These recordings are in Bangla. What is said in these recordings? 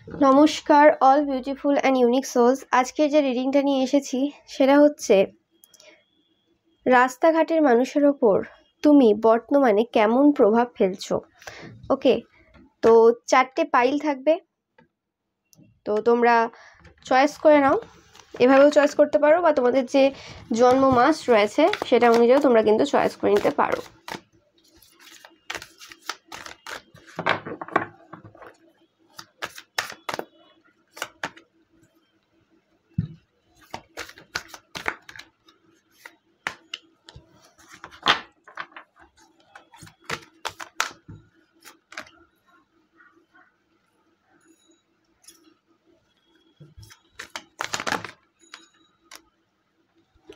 নমস্কার all beautiful and unique souls. আজকে যে রিডিংটা নিয়ে এসেছি সেটা হচ্ছে রাস্তাঘাটের মানুষের ওপর তুমি বর্তমানে কেমন প্রভাব ফেলছো। ওকে, তো 4টে পাইল থাকবে, তো তোমরা চয়েস করে নাও। এভাবেও চয়েস করতে পারো বা তোমাদের যে জন্ম মাস রয়েছে সেটা অনুযায়ী তোমরা কিন্তু চয়েস করে নিতে পারো।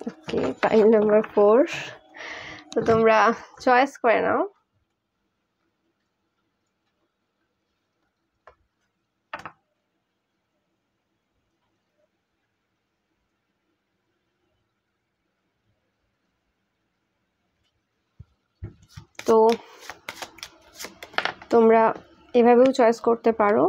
ওকে, পাইল নাম্বার 4, তো তোমরা চয়েস করে নাও। তো তোমরা এভাবেও চয়েস করতে পারো।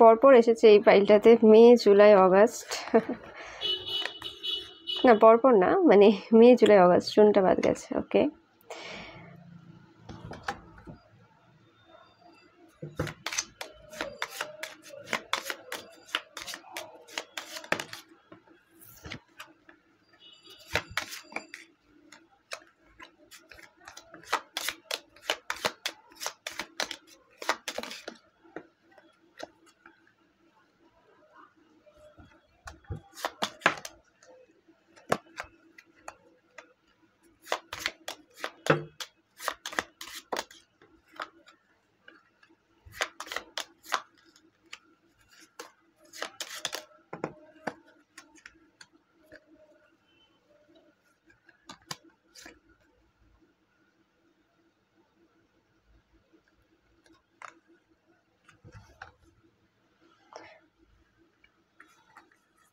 পরপর এসেছে এই ফাইলটাতে মে, জুলাই, অগাস্ট। না, পরপর না, মানে মে, জুলাই, অগাস্ট, জুনটা বাদ গেছে। ওকে,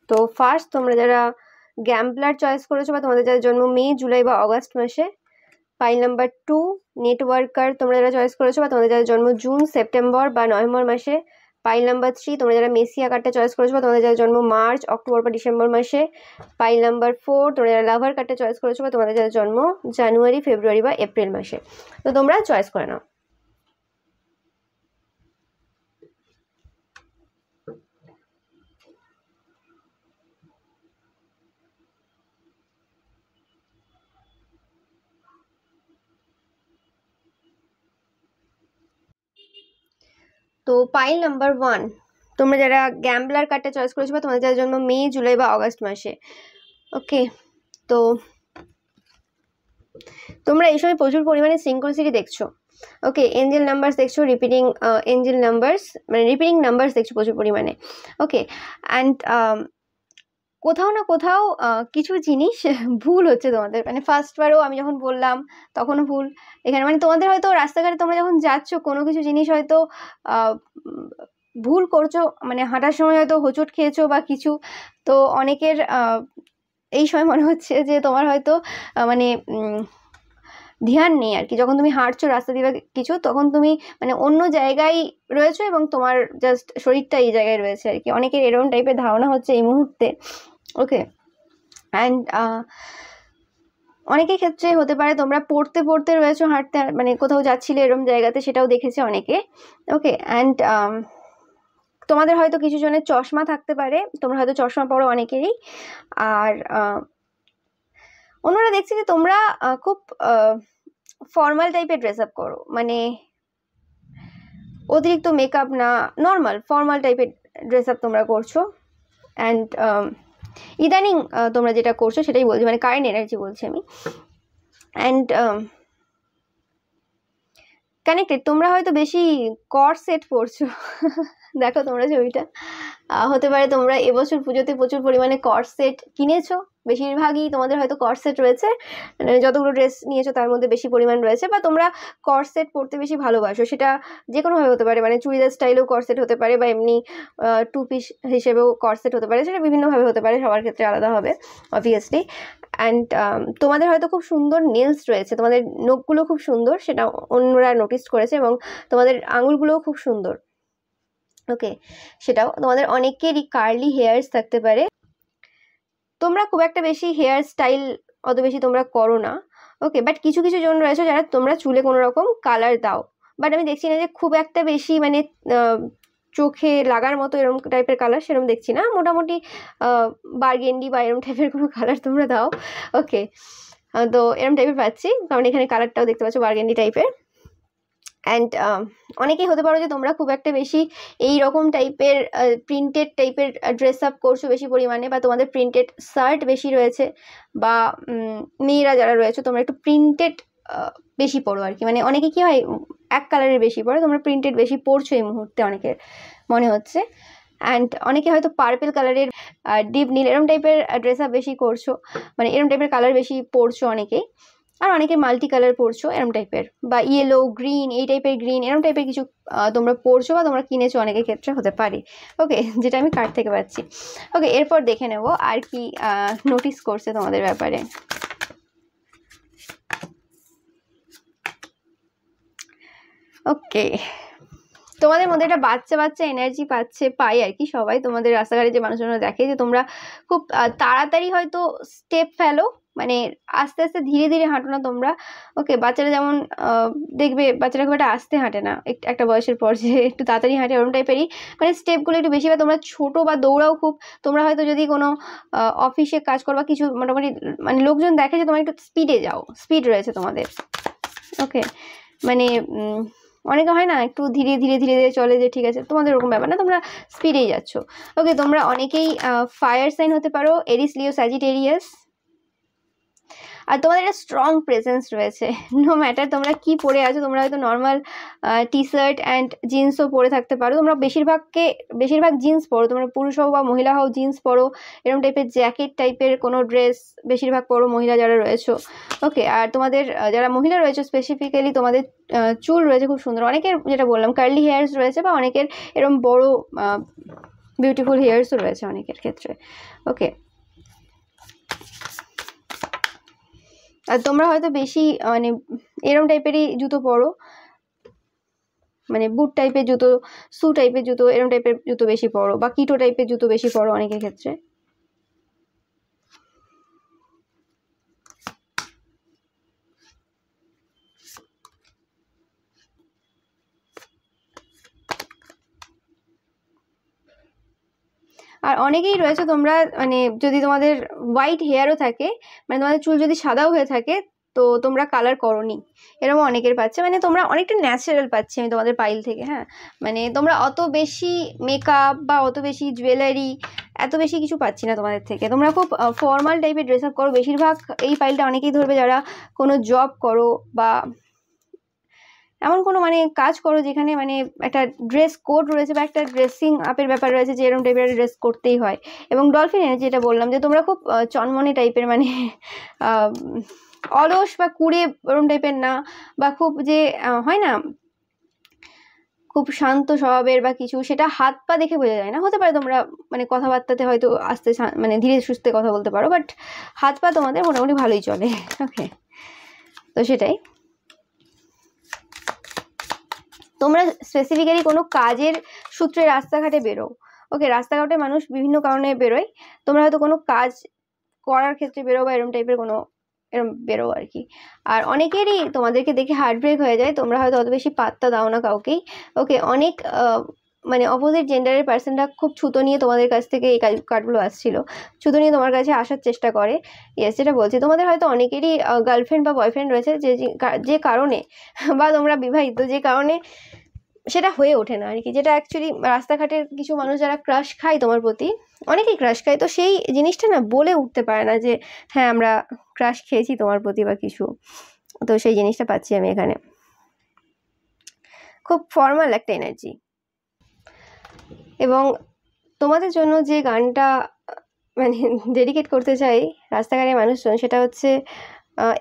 তো ফার্স্ট তোমরা যারা গ্যাম্বলার চয়েস করেছো বা তোমাদের যারা জন্ম মে, জুলাই বা অগাস্ট মাসে, পাইল নাম্বার 2 নেটওয়ার্কার তোমরা যারা চয়েস করেছো বা তোমাদের যারা জন্ম জুন, সেপ্টেম্বর বা নভেম্বর মাসে, পাইল নাম্বার 3 তোমরা যারা মেসিয়া কার্ডটা চয়েস করেছো বা তোমাদের যারা জন্ম মার্চ, অক্টোবর বা ডিসেম্বর মাসে, পাইল নাম্বার 4 তোমরা যারা লাভার কার্ডটা চয়েস করেছো বা তোমাদের যারা জন্ম জানুয়ারি, ফেব্রুয়ারি বা এপ্রিল মাসে। তো তোমরা চয়েস করে নাও। তো পাইল নাম্বার 1 তোমরা যারা গ্যাম্বলার কার্ডটা চয়েস করেছো বা তোমাদের যারা জন্ম মে, জুলাই বা অগাস্ট মাসে। ওকে, তো তোমরা এই সময় প্রচুর পরিমাণে সিঙ্ক্রোনিসিটি দেখছো। ওকে, এঞ্জেল নাম্বারস দেখছো, রিপিটিং এঞ্জেল নাম্বারস, মানে রিপিটিং নাম্বারস দেখছো প্রচুর পরিমাণে। ওকে, অ্যান্ড কোথাও না কোথাও কিছু জিনিস ভুল হচ্ছে তোমাদের, মানে ফার্স্টবারও আমি যখন বললাম তখনও ভুল এখানে, মানে তোমাদের হয়তো রাস্তাঘাটে তোমরা যখন যাচ্ছ কোনো কিছু জিনিস হয়তো ভুল করছো, মানে হাঁটার সময় হয়তো হোঁচট খেয়েছো বা কিছু। তো অনেকের এই সময় মনে হচ্ছে যে তোমার হয়তো মানে ধ্যান নেই আর কি। যখন তুমি হাঁটছো রাস্তা দিয়ে কিছু, তখন তুমি মানে অন্য জায়গায় রয়েছো এবং তোমার জাস্ট শরীরটা এই জায়গায় রয়েছে আর কি। অনেকের এরকম টাইপের ধারণা হচ্ছে এই মুহূর্তে। ওকে, অ্যান্ড অনেকের ক্ষেত্রে হতে পারে তোমরা পড়তে পড়তে রয়েছো, হাঁটতে মানে কোথাও যাচ্ছিলে এরকম জায়গাতে, সেটাও দেখেছে অনেকে। ওকে, অ্যান্ড তোমাদের হয়তো কিছু জনের চশমা থাকতে পারে, তোমরা হয়তো চশমা পরো অনেকেরই। আর অন্যরা দেখছি যে তোমরা খুব ফর্মাল টাইপের ড্রেস আপ করো, মানে অতিরিক্ত মেকআপ না, নর্মাল ফর্মাল টাইপের ড্রেস আপ তোমরা করছো। অ্যান্ড ইদানিং তোমরা যেটা করছো সেটাই বলছি, মানে কারেন্ট এনার্জি বলছি আমি। অ্যান্ড কানেক্টেড তোমরা হয়তো বেশি কর সেট পরছো। দেখো তোমরা ছবিটা, হতে পারে তোমরা এবছর পুজোতে প্রচুর পরিমাণে কর সেট কিনেছো। বেশিরভাগই তোমাদের হয়তো কর সেট রয়েছে, মানে যতগুলো ড্রেস নিয়েছো তার মধ্যে বেশি পরিমাণ রয়েছে, বা তোমরা কর সেট পরতে বেশি ভালোবাসো। সেটা যে কোনোভাবে হতে পারে, মানে চুড়িদার স্টাইলেও কর সেট হতে পারে, বা এমনি টু পিস হিসেবেও কর সেট হতে পারে, সেটা বিভিন্নভাবে হতে পারে, সবার ক্ষেত্রে আলাদা হবে অবভিয়াসলি। অ্যান্ড তোমাদের হয়তো খুব সুন্দর নেলস রয়েছে, তোমাদের নখগুলো খুব সুন্দর, সেটা অন্যরা নোটিস করেছে, এবং তোমাদের আঙুলগুলোও খুব সুন্দর। ওকে, সেটাও তোমাদের অনেকেরই কার্লি হেয়ার্স থাকতে পারে। তোমরা খুব একটা বেশি হেয়ার স্টাইল অত বেশি তোমরা করো না। ওকে, বাট কিছু কিছু জন রয়েছে যারা তোমরা চুলে কোনো রকম কালার দাও, বাট আমি দেখছি না যে খুব একটা বেশি মানে চোখে লাগার মতো এরকম টাইপের কালার, সেরকম দেখছি না। মোটামুটি বার্গেন্ডি বা এরকম টাইপের কোনো কালার তোমরা দাও। ওকে, তো এরকম টাইপের পাচ্ছি, কারণ এখানে কালারটাও দেখতে পাচ্ছ বার্গেন্ডি টাইপের। অ্যান্ড অনেকেই হতে পারো যে তোমরা খুব একটা বেশি এই রকম টাইপের প্রিন্টেড টাইপের ড্রেস আপ করছো বেশি পরিমাণে, বা তোমাদের প্রিন্টেড শার্ট বেশি রয়েছে, বা মেয়েরা যারা রয়েছে তোমরা একটু প্রিন্টেড বেশি পড়ো আর কি। মানে অনেকে কি হয় এক কালারের বেশি পড়ে, তোমরা প্রিন্টেড বেশি পড়ছো এই মুহূর্তে অনেকের মনে হচ্ছে। অ্যান্ড অনেকে হয়তো পার্পেল কালারের, ডিপ নীল এরম টাইপের ড্রেস আপ বেশি করছো, মানে এরম টাইপের কালার বেশি পড়ছো অনেকেই। আর অনেকে মাল্টি কালার পরছো এরম টাইপের, বা ইয়েলো গ্রিন এই টাইপের, গ্রিন এরম টাইপের কিছু তোমরা পরছো বা তোমরা কিনেছো অনেকের ক্ষেত্রে হতে পারে। ওকে, যেটা আমি কার্ড থেকে পাচ্ছি। ওকে, এরপর দেখে নেব আর কি নোটিস করছে তোমাদের ব্যাপারে। ওকে, তোমাদের মধ্যে একটা বাচ্চা বাচ্চা এনার্জি পাই আর কি সবাই। তোমাদের রাস্তাঘাটে যে মানুষজন দেখে যে তোমরা খুব তাড়াতাড়ি হয়তো স্টেপ ফেলো, মানে আস্তে আস্তে ধীরে ধীরে হাঁটো না তোমরা। ওকে, বাচ্চারা যেমন দেখবে বাচ্চারা খুব একটা আস্তে হাঁটে না, একটা বয়সের পর যে একটু তাড়াতাড়ি হাঁটে ওরকম টাইপেরই, মানে স্টেপগুলো একটু বেশি। বা তোমরা ছোট বা দৌড়াও খুব, তোমরা হয়তো যদি কোনো অফিসে কাজ করো বা কিছু মোটামুটি মানে লোকজন দেখে যে তোমরা একটু স্পিডে যাও, স্পিড রয়েছে তোমাদের। ওকে, মানে অনেকে হয় না একটু ধীরে ধীরে ধীরে ধীরে চলে, যে ঠিক আছে তোমাদের ওরকম ব্যাপার না, তোমরা স্পিডেই যাচ্ছ। ওকে, তোমরা অনেকেই ফায়ার সাইন হতে পারো, এরিস, লিও, স্যাজিটেরিয়াস। আর তোমাদের একটা স্ট্রং প্রেজেন্স রয়েছে, নো ম্যাটার তোমরা কি পরে আছো। তোমরা হয়তো নর্মাল টি শার্ট অ্যান্ড জিন্সও পরে থাকতে পারো, তোমরা বেশিরভাগ জিন্স পরো, তোমরা পুরুষ হও বা মহিলা হও জিন্স পরো, এরকম টাইপের জ্যাকেট টাইপের কোনো ড্রেস বেশিরভাগ পরো মহিলা যারা রয়েছো। ওকে, আর তোমাদের যারা মহিলা রয়েছে স্পেসিফিক্যালি তোমাদের চুল রয়েছে খুব সুন্দর, অনেকের যেটা বললাম কার্লি হেয়ার্স রয়েছে, বা অনেকের এরকম বড় বিউটিফুল হেয়ার্সও রয়েছে অনেকের ক্ষেত্রে। ওকে, আর তোমরা হয়তো বেশি মানে এরম টাইপেরই জুতো পরো, মানে বুট টাইপের জুতো, শু টাইপের জুতো, এরম টাইপের জুতো বেশি পরো, বা কিটো টাইপের জুতো বেশি পরো অনেকের ক্ষেত্রে। আর অনেকেই রয়েছে তোমরা মানে যদি তোমাদের হোয়াইট হেয়ারও থাকে, মানে তোমাদের চুল যদি সাদাও হয়ে থাকে, তো তোমরা কালার করোনি, এরকম অনেকের পাচ্ছে। মানে তোমরা অনেকটা ন্যাচারাল পাচ্ছি আমি তোমাদের পাইল থেকে। হ্যাঁ, মানে তোমরা অত বেশি মেকআপ বা অত বেশি জুয়েলারি এত বেশি কিছু পাচ্ছি না তোমাদের থেকে। তোমরা খুব ফর্মাল টাইপের ড্রেস আপ করো বেশিরভাগ। এই পাইলটা অনেকেই ধরবে যারা কোনো জব করো, বা এমন কোনো মানে কাজ করো যেখানে মানে একটা ড্রেস কোড রয়েছে, বা একটা ড্রেসিং আপের ব্যাপার রয়েছে, যে এরকম টাইপের ড্রেস করতেই হয়। এবং ডলফিন এনার্জি যেটা বললাম, যে তোমরা খুব চনমনে টাইপের, মানে অলস বা কুড়ে ওরম টাইপের না, বা খুব যে হয় না খুব শান্ত স্বভাবের বা কিছু, সেটা হাত পা দেখে বোঝা যায় না। হতে পারে তোমরা মানে কথাবার্তাতে হয়তো আস্তে মানে ধীরে সুস্থে কথা বলতে পারো, বাট হাত পা তোমাদের মোটামুটি ভালোই চলে। ওকে, তো সেটাই। তোমরা স্পেসিফিক্যালি কোনো কাজের সূত্রে রাস্তাঘাটে বেরো। ওকে, রাস্তাঘাটে মানুষ বিভিন্ন কারণে বেরোয়, তোমরা হয়তো কোনো কাজ করার ক্ষেত্রে বেরো, বা এরম টাইপের কোনো এরম বেরো আর কি। আর অনেকেরই তোমাদেরকে দেখে হার্ট ব্রেক হয়ে যায়, তোমরা হয়তো অত বেশি পাত্তা দাও না কাউকেই। ওকে, অনেক মানে অপোজিট জেন্ডারের পার্সনটা খুব ছুতো নিয়ে তোমাদের কাছ থেকে এই কার্ডগুলো আসছিল, ছুতো নিয়ে তোমার কাছে আসার চেষ্টা করে। ইয়েস, যেটা বলছি তোমাদের হয়তো অনেকেরই গার্লফ্রেন্ড বা বয়ফ্রেন্ড রয়েছে, যে কারণে বা তোমরা বিবাহিত, যে কারণে সেটা হয়ে ওঠে না আর কি। যেটা অ্যাকচুয়ালি রাস্তাঘাটের কিছু মানুষ যারা ক্রাশ খায় তোমার প্রতি, অনেকেই ক্রাশ খায়, তো সেই জিনিসটা না বলে উঠতে পারে না যে হ্যাঁ আমরা ক্রাশ খেয়েছি তোমার প্রতি বা কিছু। তো সেই জিনিসটা পাচ্ছি আমি এখানে, খুব ফর্মাল একটা এনার্জি। এবং তোমাদের জন্য যে গানটা মানে ডেডিকেট করতে চাই রাস্তাঘাটের মানুষজন, সেটা হচ্ছে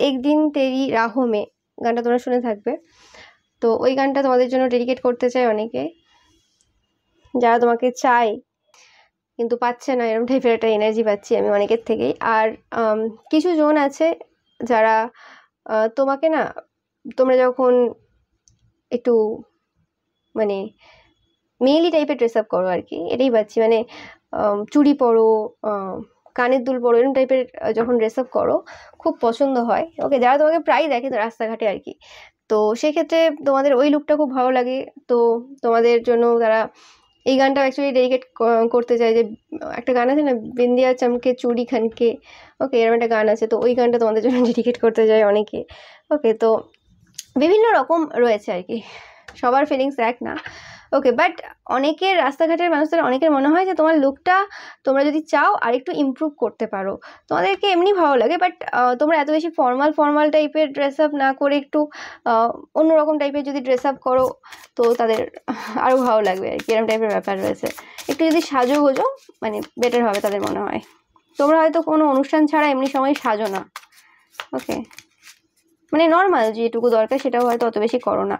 একদিন তেরি রাহো মে, গানটা তোমরা শুনে থাকবে। তো ওই গানটা তোমাদের জন্য ডেডিকেট করতে চাই অনেকে, যারা তোমাকে চায়, কিন্তু পাচ্ছে না, এরকম টাইপের একটা এনার্জি পাচ্ছি আমি অনেকের থেকেই। আর কিছু জন আছে যারা তোমাকে না, তোমরা যখন একটু মানে মেয়েলি টাইপের ড্রেস আপ করো আর কি, এটাই পাচ্ছি। মানে চুড়ি পরো, কানের দুল পরো, এরকম টাইপের যখন ড্রেস আপ করো খুব পছন্দ হয়। ওকে, যারা তোমাকে প্রায় দেখে তো রাস্তাঘাটে আর কি, তো সেক্ষেত্রে তোমাদের ওই লুকটা খুব ভালো লাগে। তো তোমাদের জন্য তারা এই গানটা অ্যাকচুয়ালি ডেডিকেট করতে চায়। যে একটা গান আছে না, বিন্দিয়া চমকে চুড়ি খানকে, ওকে, এরকম একটা গান আছে, তো ওই গানটা তোমাদের জন্য ডেডিকেট করতে চায় অনেকে। ওকে, তো বিভিন্ন রকম রয়েছে আর কি, সবার ফিলিংস এক না। ওকে, বাট অনেকের রাস্তাঘাটের মানুষদের অনেকের মনে হয় যে তোমার লুকটা তোমরা যদি চাও আর একটু ইমপ্রুভ করতে পারো, তোমাদেরকে এমনি ভালো লাগে, বাট তোমরা এত বেশি ফর্মাল টাইপের ড্রেস আপ না করে একটু অন্যরকম টাইপের যদি ড্রেস আপ করো তো তাদের আরও ভালো লাগবে আর কি, এরকম টাইপের ব্যাপার রয়েছে। একটু যদি সাজো গোজো মানে বেটার হবে তাদের মনে হয়। তোমরা হয়তো কোনো অনুষ্ঠান ছাড়া এমনি সময় সাজো না, ওকে, মানে নর্মাল যেটুকু দরকার সেটাও হয়তো অত বেশি করো না।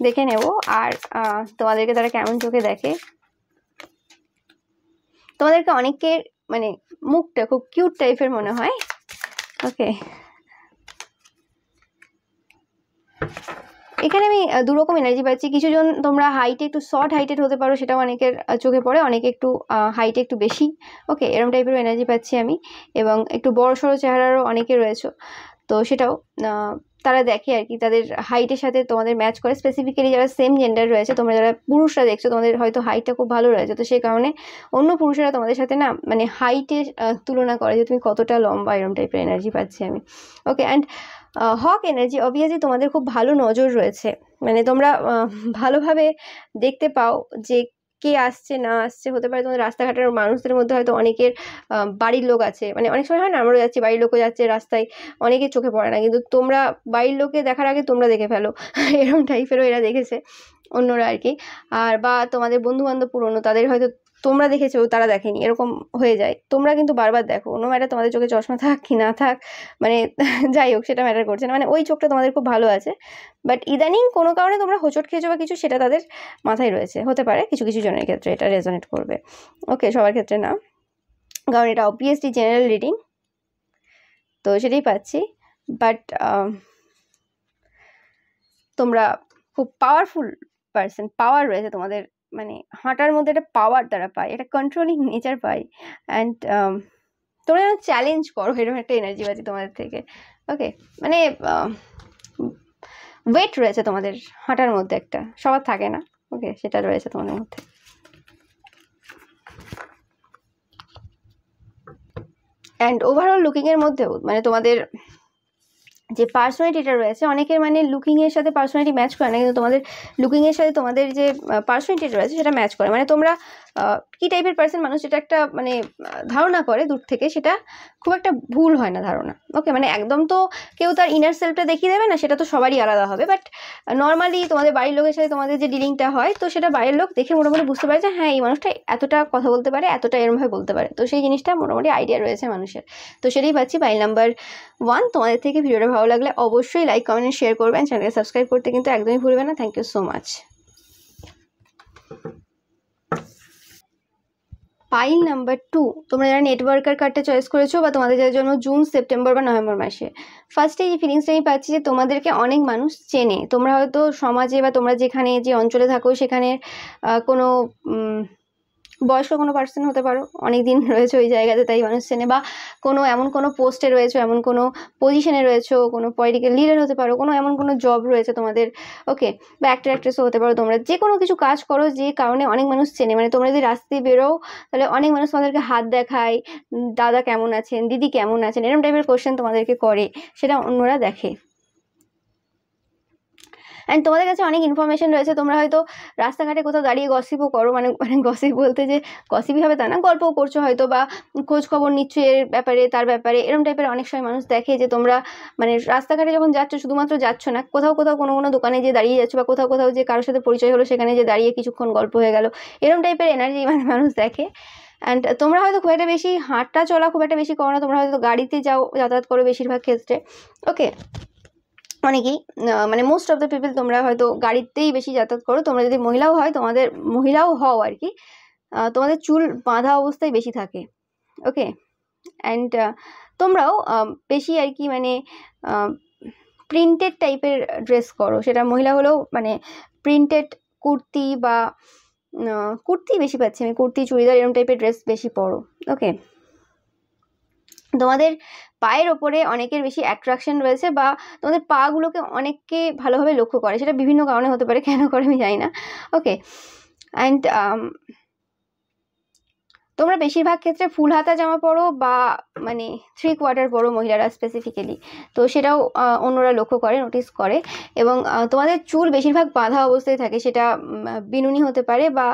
দেখে নেব আর তোমাদেরকে তারা কেমন চোখে দেখে। তোমাদেরকে অনেকের মানে মুখটা খুব কিউট টাইপের মনে হয়। ওকে, এখানে আমি দুরকম এনার্জি পাচ্ছি। কিছু জন তোমরা হাইটে একটু শর্ট হাইটেড হতে পারো, সেটাও অনেকের চোখে পড়ে, অনেকে একটু হাইটে একটু বেশি, ওকে, এরকম টাইপের এনার্জি পাচ্ছি আমি। এবং একটু বড় সড়ো চেহারারও অনেকে রয়েছে, তো সেটাও তারা দেখে আর কি, তাদের হাইটের সাথে তোমাদের ম্যাচ করে। স্পেসিফিক্যালি যারা সেম জেন্ডার রয়েছে, তোমরা যারা পুরুষরা দেখছো, তোমাদের হয়তো হাইটটা খুব ভালো রয়েছে, তো সেই কারণে অন্য পুরুষেরা তোমাদের সাথে না মানে হাইটে তুলনা করে যে তুমি কতটা লম্বা, এরকম টাইপের এনার্জি পাচ্ছি আমি। ওকে, অ্যান্ড হক এনার্জি, অবভিয়াসলি তোমাদের খুব ভালো নজর রয়েছে, মানে তোমরা ভালোভাবে দেখতে পাও যে কে আসছে না আসছে। হতে পারে তোমাদের রাস্তাঘাটের মানুষদের মধ্যে হয়তো অনেকের বাড়ির লোক আছে, মানে অনেক সময় হয় না আমরাও যাচ্ছি, বাড়ির লোকও যাচ্ছে রাস্তায়, অনেকের চোখে পড়ে না, কিন্তু তোমরা বাড়ির লোককে দেখার আগে তোমরা দেখে ফেলো, এরকম টাইপেরও এরা দেখেছে অন্যরা আর কি। আর বা তোমাদের বন্ধু বান্ধব পুরনো, তাদের হয়তো তোমরা দেখেছো তারা দেখেনি, এরকম হয়ে যায়। তোমরা কিন্তু বারবার দেখো, অন্য ম্যাটার তোমাদের চোখে চশমা থাক কি না থাক, মানে যাই হোক সেটা ম্যাটার করছে না, মানে ওই চোখটা তোমাদের খুব ভালো আছে। বাট ইদানিং কোনো কারণে তোমরা হোঁচট খেয়েছো বা কিছু, সেটা তাদের মাথায় রয়েছে, হতে পারে কিছু কিছু জনের ক্ষেত্রে এটা রেজোনেট করবে। ওকে, সবার ক্ষেত্রে না, কারণ এটা অবভিয়াসলি জেনারেল রিডিং, তো সেটাই পাচ্ছি। বাট তোমরা খুব পাওয়ারফুল পার্সন, পাওয়ার রয়েছে তোমাদের, মানে হাঁটার মধ্যে একটা পাওয়ার তারা পায়, একটা কন্ট্রোলিং নেচার পায়। অ্যান্ড তোমরা যেন চ্যালেঞ্জ করো, এরকম একটা এনার্জি পাচ্ছি তোমাদের থেকে। ওকে, মানে ওয়েট রয়েছে তোমাদের হাঁটার মধ্যে, একটা সবার থাকে না, ওকে, সেটা রয়েছে তোমাদের মধ্যে। অ্যান্ড ওভারঅল লুকিংয়ের মধ্যেও মানে তোমাদের যে পার্সোনালিটিটা রয়েছে, অনেকের মানে লুকিংয়ের সাথে পার্সোনালিটি ম্যাচ করে না, কিন্তু তোমাদের লুকিংয়ের সাথে তোমাদের যে পার্সোনালিটিটা রয়েছে সেটা ম্যাচ করে। মানে তোমরা কী টাইপের পার্সন, মানুষ যেটা একটা মানে ধারণা করে দূর থেকে, সেটা খুব একটা ভুল হয় না ধারণা। ওকে, মানে একদম তো কেউ তার ইনার সেলফটা দেখিয়ে দেবে না, সেটা তো সবারই আলাদা হবে। বাট নর্মালি তোমাদের বাড়ির লোকের সাথে তোমাদের যে ডিলিংটা হয়, তো সেটা বাইরের লোক দেখে মোটামুটি বুঝতে পারে যে হ্যাঁ এই মানুষটা এতটা কথা বলতে পারে, এতটা এরমভাবে বলতে পারে, তো সেই জিনিসটা মোটামুটি আইডিয়া রয়েছে মানুষের। তো সেটাই পাচ্ছি পাইল নাম্বার 1 তোমাদের থেকে। ভিডিওটা ভালো লাগলে অবশ্যই লাইক কমেন্ট শেয়ার করবেন, চ্যানেলকে সাবস্ক্রাইব করতে কিন্তু একদমই ভুলবে না। Thank you so much. Pile number 2, তোমরা যারা নেটওয়ার্কার কার্ডটা চয়েস করেছো বা তোমাদের যাদের জন্য জুন, সেপ্টেম্বর বা নভেম্বর মাসে, ফার্স্টে এই ফিলিংসটা আমি পাচ্ছি যে তোমাদেরকে অনেক মানুষ চেনে। তোমরা হয়তো সমাজে বা তোমরা যেখানে যে অঞ্চলে থাকো সেখানে কোনো বয়স্ক কোনো পার্সন হতে পারো, অনেক দিন রয়েছে ওই জায়গাতে, তাই মানুষ চেনে। বা কোনো এমন কোনো পোস্টে রয়েছে, এমন কোনো পজিশনে রয়েছে, কোনো পলিটিক্যাল লিডার হতে পারো, কোনো এমন কোনো জব রয়েছে তোমাদের, ওকে, বা অ্যাক্টর অ্যাক্ট্রেসও হতে পারো। তোমরা যে কোনো কিছু কাজ করো যে কারণে অনেক মানুষ চেনে, মানে তোমরা যদি রাস্তায় বেরো তাহলে অনেক মানুষ তোমাদেরকে হাত দেখায়, দাদা কেমন আছেন, দিদি কেমন আছেন, এরকম টাইপের কোশ্চেন তোমাদেরকে করে, সেটা অন্যরা দেখে। অ্যান্ড তোমাদের কাছে অনেক ইনফরমেশন রয়েছে, তোমরা হয়তো রাস্তাঘাটে কোথাও দাঁড়িয়ে গসিপও করো, মানে গসিপ বলতে যে গসিপই হবে তা না, গল্পও করছো হয়তো, বা খোঁজ খবর নিচ্ছ এর ব্যাপারে তার ব্যাপারে, এরকম টাইপের অনেক সময় মানুষ দেখে যে তোমরা মানে রাস্তাঘাটে যখন যাচ্ছ, শুধুমাত্র যাচ্ছ না, কোথাও কোথাও কোনো কোনো দোকানে যে দাঁড়িয়ে যাচ্ছ, বা কোথাও কোথাও যে কারোর সাথে পরিচয় হলো সেখানে যে দাঁড়িয়ে কিছুক্ষণ গল্প হয়ে গেল, এরকম টাইপের এনার্জি মানে মানুষ দেখে। অ্যান্ড তোমরা হয়তো খুব একটা বেশি হাঁটা চলা খুব একটা বেশি করো না, তোমরা হয়তো গাড়িতে যাও, যাতায়াত করো বেশিরভাগ ক্ষেত্রে। ওকে, অনেকেই মানে মোস্ট অফ দ্য পিপল তোমরা হয়তো গাড়িতেই বেশি যাতায়াত করো, তোমরা যদি মহিলাও হয়, তোমাদের মহিলাও হও আর কি, তোমাদের চুল বাঁধা অবস্থায় বেশি থাকে। ওকে, অ্যান্ড তোমরাও বেশি আর কি মানে প্রিন্টেড টাইপের ড্রেস করো, সেটা মহিলা হলেও মানে প্রিন্টেড কুর্তি বা কুর্তি বেশি পাচ্ছি আমি, কুর্তি চুড়িদার এরকম টাইপের ড্রেস বেশি পরো। ওকে, তোমাদের পায়ের ওপরে অনেকের বেশি অ্যাট্রাকশন রয়েছে, বা তোমাদের পাগুলোকে অনেককে ভালোভাবে লক্ষ্য করে, সেটা বিভিন্ন কারণে হতে পারে, কেন করে আমি জানি না। ওকে, অ্যান্ড তোমরা বেশিরভাগ ক্ষেত্রে ফুল হাতা জামা পরো বা মানে 3/4 পরো মহিলারা স্পেসিফিক্যালি, তো সেটাও অন্যরা লক্ষ্য করে, নোটিস করে। এবং তোমাদের চুল বেশিরভাগ বাঁধা অবস্থায় থাকে, সেটা বিনুনি হতে পারে বা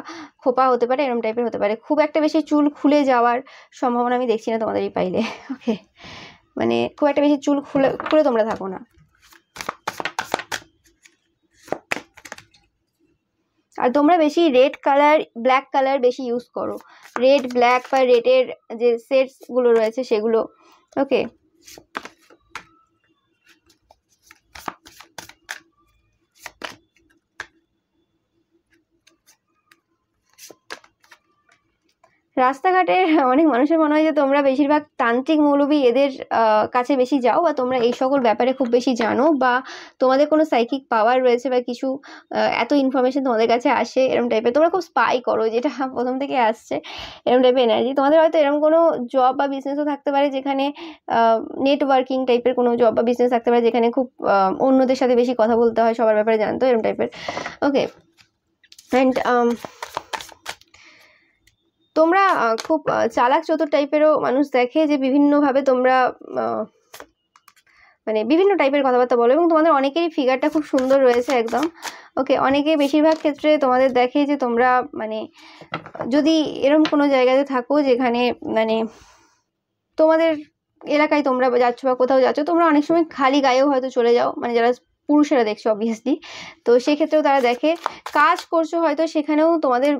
খোপা হতে পারে, এরকম টাইপের হতে পারে। খুব একটা বেশি চুল খুলে যাওয়ার সম্ভাবনা আমি দেখছি না তোমাদের এই পাইলে। ওকে, মানে খুব একটা বেশি চুল খুলে তোমরা থাকো না। আর তোমরা বেশি রেড কালার, ব্ল্যাক কালার বেশি ইউজ করো, রেড, ব্ল্যাক বা রেডের যে সেটসগুলো রয়েছে সেগুলো। ওকে, রাস্তাঘাটে অনেক মানুষের মনে হয় যে তোমরা বেশিরভাগ তান্ত্রিক মৌলবী এদের কাছে বেশি যাও, বা তোমরা এই সকল ব্যাপারে খুব বেশি জানো, বা তোমাদের কোনো সাইকিক পাওয়ার রয়েছে বা কিছু এত ইনফরমেশন তোমাদের কাছে আসে এরকম টাইপের, তোমরা খুব স্পাই করো, যেটা প্রথম থেকে আসছে এরকম টাইপের এনার্জি। তোমাদের হয়তো এরকম কোনো জব বা বিজনেসও থাকতে পারে যেখানে নেটওয়ার্কিং টাইপের কোনো জব বা বিজনেস থাকতে পারে যেখানে খুব অন্যদের সাথে বেশি কথা বলতে হয়, সবার ব্যাপারে জানতো, এরকম টাইপের। ওকে, অ্যান্ড তোমরা খুব চালাক চতুর টাইপেরও মানুষ দেখে, যে বিভিন্নভাবে তোমরা মানে বিভিন্ন টাইপের কথাবার্তা বলো, এবং তোমাদের অনেকেরই ফিগারটা খুব সুন্দর রয়েছে একদম। ওকে, অনেকে বেশিরভাগ ক্ষেত্রে তোমাদের দেখে যে তোমরা মানে যদি এরকম কোনো জায়গাতে থাকো যেখানে মানে তোমাদের এলাকায় তোমরা যাচ্ছ বা কোথাও যাচ্ছ, তোমরা অনেক সময় খালি গায়েও হয়তো চলে যাও, মানে যারা পুরুষেরা দেখছো অবভিয়াসলি, তো সেক্ষেত্রেও তারা দেখে। কাজ করছো হয়তো, সেখানেও তোমাদের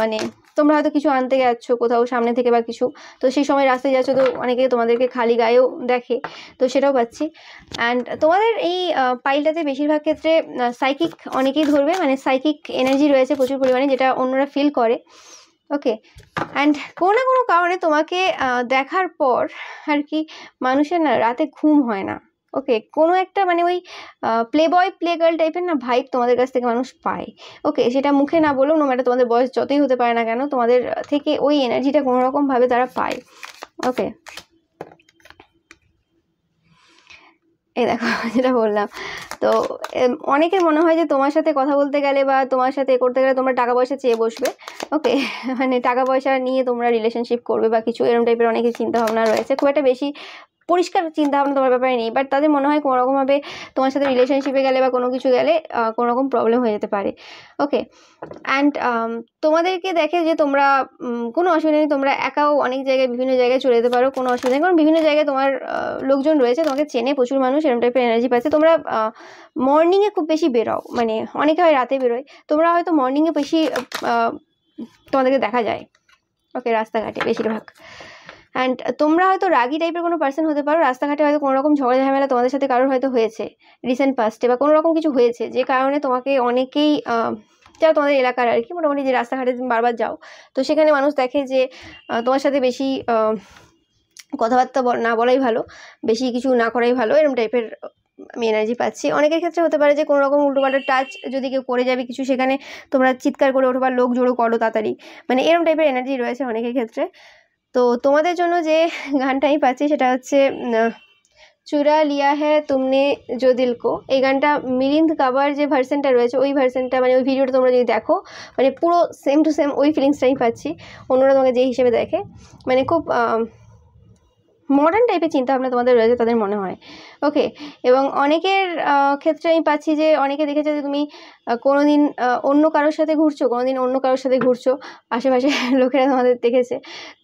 মানে তোমরা হয়তো কিছু আনতে যাচ্ছ কোথাও সামনে থেকে বা কিছু, তো সেই সময় রাস্তায় যাচ্ছ, তো অনেকে তোমাদেরকে খালি গায়েও দেখে, তো সেটাও পাচ্ছি। অ্যান্ড তোমাদের এই পাইলটাতে বেশিরভাগ ক্ষেত্রে সাইকিক অনেকেই ধরবে, মানে সাইকিক এনার্জি রয়েছে প্রচুর পরিমাণে, যেটা অন্যরা ফিল করে। ওকে, অ্যান্ড কোনো না কোনো কারণে তোমাকে দেখার পর আর কি মানুষের না রাতে ঘুম হয় না। ওকে, কোনো একটা মানে ওই প্লে বয় প্লে গার্ল টাইপের না ভাইব তোমাদের কাছ থেকে মানুষ পায়। ওকে, সেটা মুখে না বলেও, নো ম্যাটার তোমাদের বয়স যতই হতে পারে না কেন, তোমাদের থেকে ওই এনার্জিটা কোনো রকমভাবে তারা পায়। ওকে, এই দেখো যেটা বললাম, তো অনেকের মনে হয় যে তোমার সাথে কথা বলতে গেলে বা তোমার সাথে করতে গেলে তোমরা টাকা পয়সা চেয়ে বসবে। ওকে, মানে টাকা পয়সা নিয়ে তোমরা রিলেশনশিপ করবে বা কিছু, এরকম টাইপের অনেকের চিন্তাভাবনা রয়েছে। খুব একটা বেশি পরিষ্কার চিন্তাভাবনা তোমার ব্যাপারে নেই, বাট তাদের মনে হয় কোনোরকমভাবে তোমার সাথে রিলেশনশিপে গেলে বা কোনো কিছু গেলে কোনো রকম প্রবলেম হয়ে যেতে পারে। ওকে, অ্যান্ড তোমাদেরকে দেখে যে তোমরা কোনো অসুবিধা নেই, তোমরা একাও অনেক জায়গায় বিভিন্ন জায়গায় চলে যেতে পারো, কোনো অসুবিধা নেই, কারণ বিভিন্ন জায়গায় তোমার লোকজন রয়েছে, তোমাকে চেনে প্রচুর মানুষ, এরকম টাইপের এনার্জি পাচ্ছে। তোমরা মর্নিংয়ে খুব বেশি বেরোও, মানে অনেকে হয় রাতে বেরোয়, তোমরা হয়তো মর্নিংয়ে বেশি তোমাদেরকে দেখা যায়। ওকে, রাস্তাঘাটে বেশিরভাগ। অ্যান্ড তোমরা হয়তো রাগী টাইপের কোনো পার্সন হতে পারো, রাস্তাঘাটে হয়তো কোনো রকম ঝগড়া ঝামেলা তোমাদের সাথে কারোর হয়তো হয়েছে রিসেন্ট পাস্টে, বা কোনো রকম কিছু হয়েছে যে কারণে তোমাকে অনেকেই যারা তোমাদের এলাকার আর কি, মোটামুটি যে রাস্তাঘাটে তুমি বারবার যাও, তো সেখানে মানুষ দেখে যে তোমার সাথে বেশি কথাবার্তা না বলাই ভালো, বেশি কিছু না করাই ভালো, এরকম টাইপের আমি এনার্জি পাচ্ছি। অনেকের ক্ষেত্রে হতে পারে যে কোনো রকম উল্টোপাল্টা টাচ যদি কেউ করে যাবে কিছু, সেখানে তোমরা চিৎকার করে ওঠো বা লোক জড়ো করো তাড়াতাড়ি, মানে এরকম টাইপের এনার্জি রয়েছে অনেকের ক্ষেত্রে। তো তোমাদের জন্য যে গানটা আমি পাচ্ছি সেটা হচ্ছে চুরা লিয়া হ্যায় তুমনে জো দিল কো। এই গানটা মিলিন্দ কাবার যে ভার্সনটা রয়েছে, ওই ভার্সনটা মানে ওই ভিডিওটা তোমরা যদি দেখো, মানে পুরো সেম টু সেম ওই ফিলিংসটাই পাচ্ছি, অন্যরা তোমাকে যে হিসেবে দেখে, মানে খুব মডার্ন টাইপের চিন্তাভাবনা তোমাদের রয়েছে তাদের মনে হয়। ওকে, এবং অনেকের ক্ষেত্রে আমি পাচ্ছি যে অনেকে দেখেছে যে তুমি কোনোদিন অন্য কারোর সাথে ঘুরছো, কোনোদিন অন্য কারোর সাথে ঘুরছো, আশেপাশে লোকেরা তোমাদের দেখেছে,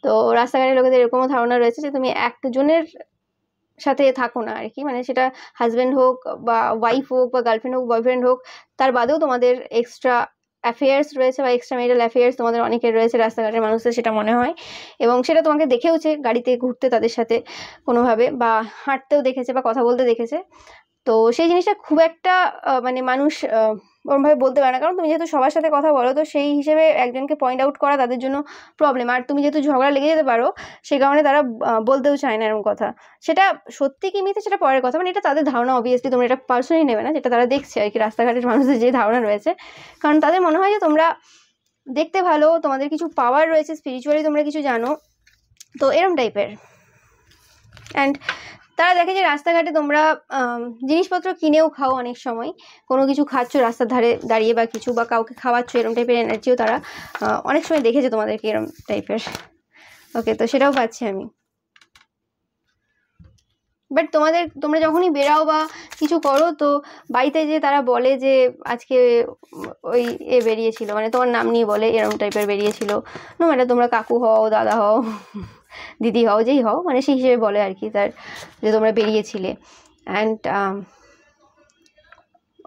তো রাস্তাঘাটের লোকেদের এরকমও ধারণা রয়েছে যে তুমি একজনের সাথে থাকো না আর কি, মানে সেটা হাজব্যান্ড হোক বা ওয়াইফ হোক বা গার্লফ্রেন্ড হোক বয়ফ্রেন্ড হোক, তার বাদেও তোমাদের এক্সট্রা অ্যাফেয়ার্স রয়েছে বা এক্সট্রা মেরিটাল অ্যাফেয়ার্স তোমাদের অনেকের রয়েছে রাস্তাঘাটের মানুষদের, সেটা মনে হয়। এবং সেটা তোমাকে দেখেওছে গাড়িতে ঘুরতে তাদের সাথে কোনোভাবে, বা হাঁটতেও দেখেছে বা কথা বলতে দেখেছে। তো সেই জিনিসটা খুব একটা মানে মানুষ ওরমভাবে বলতে পারে না, কারণ তুমি যেহেতু সবার সাথে কথা বলো, তো সেই হিসেবে একজনকে পয়েন্ট আউট করা তাদের জন্য প্রবলেম। আর তুমি যেহেতু ঝগড়া লেগে যেতে পারো, সেই কারণে তারা বলতেও চায় না এরকম কথা। সেটা সত্যি কি মিথ্যে সেটা পরের কথা, মানে এটা তাদের ধারণা, অবভিয়াসলি তোমরা এটা পার্সোনালি নেবে না, যেটা তারা দেখছে আর কি, রাস্তাঘাটের মানুষের যে ধারণা রয়েছে। কারণ তাদের মনে হয় যে তোমরা দেখতে ভালো, তোমাদের কিছু পাওয়ার রয়েছে, স্পিরিচুয়ালি তোমরা কিছু জানো, তো এরম টাইপের। অ্যান্ড তারা দেখে যে রাস্তাঘাটে তোমরা জিনিসপত্র কিনেও খাও, অনেক সময় কোনো কিছু খাচ্ছ রাস্তার ধারে দাঁড়িয়ে বা কিছু, বা কাউকে খাওয়াচ্ছ, এরম টাইপের এনার্জিও তারা অনেক সময় দেখেছে তোমাদেরকে এরম টাইপের। ওকে, তো সেটাও পাচ্ছি আমি। বাট তোমরা যখনই বেরাও বা কিছু করো, তো বাড়িতে যে তারা বলে যে আজকে ওই বেরিয়েছিল, মানে তোমার নাম নিয়ে বলে এরম টাইপের বেরিয়েছিল, নো মানে তোমরা কাকু হও, দাদা হও, দিদি হও, যেই হও, মানে সেই হিসেবে বলে আর কি, তার যে তোমরা বেরিয়েছিলে। অ্যান্ড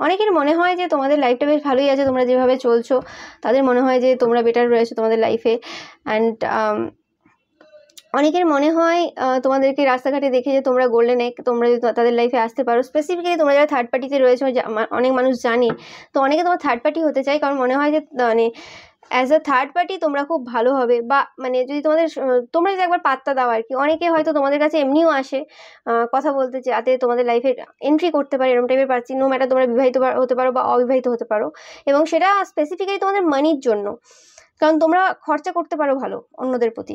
অনেকের মনে হয় যে তোমাদের লাইফটা বেশ ভালোই আছে, তোমরা যেভাবে চলছো, তাদের মনে হয় যে তোমরা বেটার রয়েছো তোমাদের লাইফে। অ্যান্ড অনেকের মনে হয় তোমাদেরকে রাস্তাঘাটে দেখে যে তোমরা গোল্ডেন এগ, তোমরা যদি তাদের লাইফে আসতে পারো, স্পেসিফিক্যালি তোমরা যারা থার্ড পার্টিতে রয়েছো, অনেক মানুষ জানে, তো অনেকে তোমার থার্ড পার্টি হতে চায়, কারণ মনে হয় যে মানে অ্যাজ আ থার্ড পার্টি তোমরা খুব ভালো হবে, বা মানে যদি তোমরা যদি একবার পাত্তা দাও আর কি। অনেকে হয়তো তোমাদের কাছে এমনিও আসে কথা বলতে, যাতে তোমাদের লাইফে এন্ট্রি করতে পারে, এরকম টাইপের পাচ্ছি। নো ম্যাটার তোমরা বিবাহিত হতে পারো বা অবিবাহিত হতে পারো, এবং সেটা স্পেসিফিক্যালি তোমাদের মানির জন্য, কারণ তোমরা খরচা করতে পারো ভালো অন্যদের প্রতি,